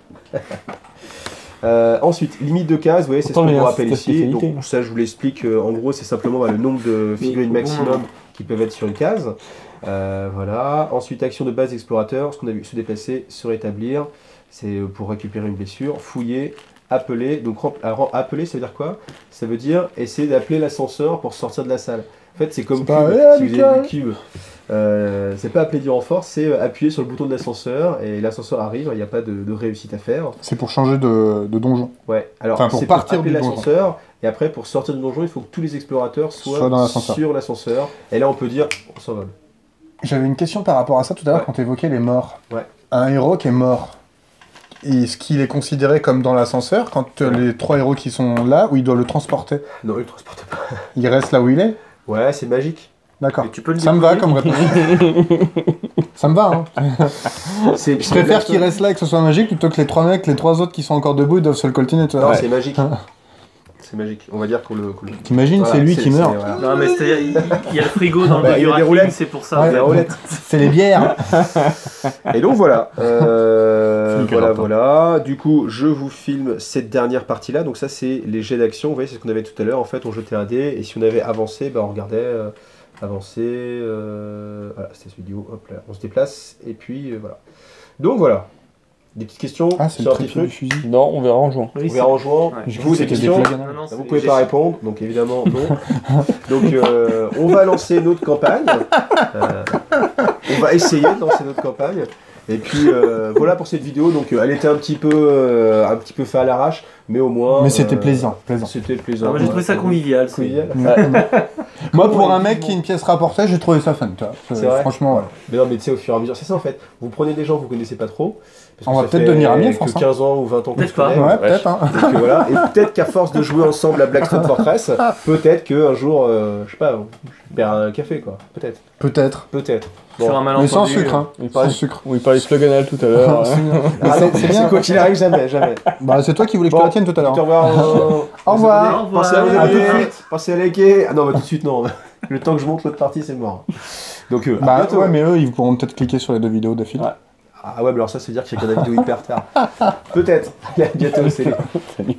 Speaker 1: Ensuite, limite de cases, vous voyez, c'est ce
Speaker 4: Pourtant,
Speaker 1: qu'on
Speaker 4: mais
Speaker 1: vous
Speaker 4: là,
Speaker 1: rappelle
Speaker 4: c'est ta
Speaker 1: ici.
Speaker 4: spécialité.
Speaker 1: Donc, ça, je vous l'explique. En gros, c'est simplement le nombre de figurines maximum qui peuvent être sur une case. Voilà. Ensuite, action de base d'explorateur, ce qu'on a vu, se déplacer, se rétablir. C'est pour récupérer une blessure. Fouiller, appeler. Donc, alors, appeler, ça veut dire quoi? Ça veut dire essayer d'appeler l'ascenseur pour sortir de la salle. En fait, c'est comme
Speaker 2: C'est pas,
Speaker 1: Cube.
Speaker 2: eh,
Speaker 1: Si vous
Speaker 2: Lucas.
Speaker 1: avez vu Cube, c'est pas appeler du renfort, c'est appuyer sur le bouton de l'ascenseur et l'ascenseur arrive, il n'y a pas de réussite à faire.
Speaker 2: C'est pour changer de donjon.
Speaker 1: Ouais, alors
Speaker 2: Enfin, pour
Speaker 1: c'est
Speaker 2: partir
Speaker 1: appeler
Speaker 2: du donjon.
Speaker 1: l'ascenseur et après pour sortir du donjon, il faut que tous les explorateurs
Speaker 2: Soit
Speaker 1: soient
Speaker 2: dans l'ascenseur.
Speaker 1: sur l'ascenseur et là on peut dire on s'envole.
Speaker 2: J'avais une question par rapport à ça tout à l'heure
Speaker 1: Ouais.
Speaker 2: quand tu évoquais les morts.
Speaker 1: Ouais.
Speaker 2: Un héros qui est mort, est-ce qu'il est considéré comme dans l'ascenseur quand les 3 héros qui sont là, ou il doit le transporter?
Speaker 1: Non, il ne transporte pas.
Speaker 2: Il reste là où il est?
Speaker 1: Ouais, c'est magique.
Speaker 2: D'accord.
Speaker 3: Et tu peux le
Speaker 2: Ça me va
Speaker 3: déployer.
Speaker 2: comme réponse. Ça me va, hein.
Speaker 1: C'est
Speaker 2: Je préfère qu'il reste là et que ce soit magique plutôt que les 3 mecs, les 3 autres qui sont encore debout, ils doivent se le coltiner. Tu vois.
Speaker 1: Non,
Speaker 2: Ouais.
Speaker 1: c'est magique. C'est magique. On va dire qu'on le.
Speaker 2: T'imagines,
Speaker 1: Voilà,
Speaker 2: c'est lui qui meurt.
Speaker 1: voilà.
Speaker 3: Non, mais c'est-à-dire, il y a le frigo dans
Speaker 1: Bah,
Speaker 3: le
Speaker 1: il y a des
Speaker 3: Burger King,
Speaker 1: roulettes.
Speaker 3: c'est pour ça.
Speaker 2: Ouais.
Speaker 1: La roulette.
Speaker 2: C'est les bières.
Speaker 1: Et donc voilà,
Speaker 4: nickel,
Speaker 1: voilà,
Speaker 4: hein.
Speaker 1: voilà. Du coup, je vous filme cette dernière partie-là. Donc ça, c'est les jets d'action. Vous voyez, c'est ce qu'on avait tout à l'heure. En fait, on jetait un dé et si on avait avancé, bah, on regardait avancer, voilà, c'était cette vidéo, hop là, on se déplace, et puis voilà. Donc voilà, des petites questions
Speaker 7: C'est
Speaker 1: sur
Speaker 7: le
Speaker 1: un petit
Speaker 7: trépied du
Speaker 1: truc,
Speaker 7: fusil.
Speaker 6: Non, on verra en jouant.
Speaker 1: on verra en jouant.
Speaker 5: Ouais.
Speaker 7: J'ai
Speaker 1: Vous,
Speaker 7: cru que
Speaker 1: des
Speaker 7: c'était
Speaker 1: questions
Speaker 7: des plugins.
Speaker 5: Non,
Speaker 1: Vous pouvez pas répondre, donc évidemment non. Donc on va lancer notre campagne. On va essayer de lancer notre campagne. Et puis voilà pour cette vidéo. Donc elle était un petit peu faite à l'arrache, mais au moins.
Speaker 7: Mais c'était plaisant.
Speaker 1: C'était plaisant.
Speaker 5: Moi j'ai trouvé ça convivial. c'est-
Speaker 1: Convivial.
Speaker 7: Moi, pour un mec qui a une pièce rapportée, j'ai trouvé ça fun, tu vois.
Speaker 1: C'est vrai.
Speaker 7: Franchement, ouais.
Speaker 1: Mais non, mais tu sais, au fur et à mesure, c'est ça en fait. Vous prenez des gens que vous connaissez pas trop. Parce que
Speaker 7: On va
Speaker 1: ça
Speaker 7: peut-être
Speaker 1: fait
Speaker 7: devenir amis à
Speaker 1: que
Speaker 7: force, hein.
Speaker 1: 15 ans ou 20 ans qu'on
Speaker 5: Peut-être
Speaker 1: se
Speaker 5: pas.
Speaker 1: connaît.
Speaker 7: Ouais, peut-être, hein.
Speaker 1: Donc, voilà. Et peut-être qu'à force de jouer ensemble à Blackstone Fortress, peut-être qu'un jour, je sais pas, on perd un café quoi. Peut-être.
Speaker 7: Peut-être.
Speaker 1: Peut-être.
Speaker 5: Sur un
Speaker 1: Bon.
Speaker 5: malentendu.
Speaker 7: Mais sans sucre, hein.
Speaker 6: Il
Speaker 7: Sans
Speaker 6: parlait,
Speaker 7: sucre.
Speaker 6: il parlait Sloganal tout à l'heure.
Speaker 1: Ah non,
Speaker 7: C'est bien.
Speaker 1: quoi qu'il arrive, jamais, jamais.
Speaker 7: Bah, c'est toi qui voulais que je te la tienne tout à l'heure.
Speaker 1: Au revoir.
Speaker 7: Au revoir.
Speaker 5: Au revoir.
Speaker 1: Pensez à vous
Speaker 7: À tout de
Speaker 1: abonner,
Speaker 7: suite.
Speaker 1: pensez à liker. Ah non, bah tout de suite non. Le temps que je monte l'autre partie, c'est mort. Donc à
Speaker 7: Bah,
Speaker 1: bientôt.
Speaker 7: ouais, mais eux, ils pourront peut-être cliquer sur les 2 vidéos de fil.
Speaker 6: Ouais.
Speaker 1: Ah ouais, mais alors ça, c'est dire qu'il y a la vidéo hyper tard. Peut-être. Allez, à bientôt, salut.
Speaker 6: Salut.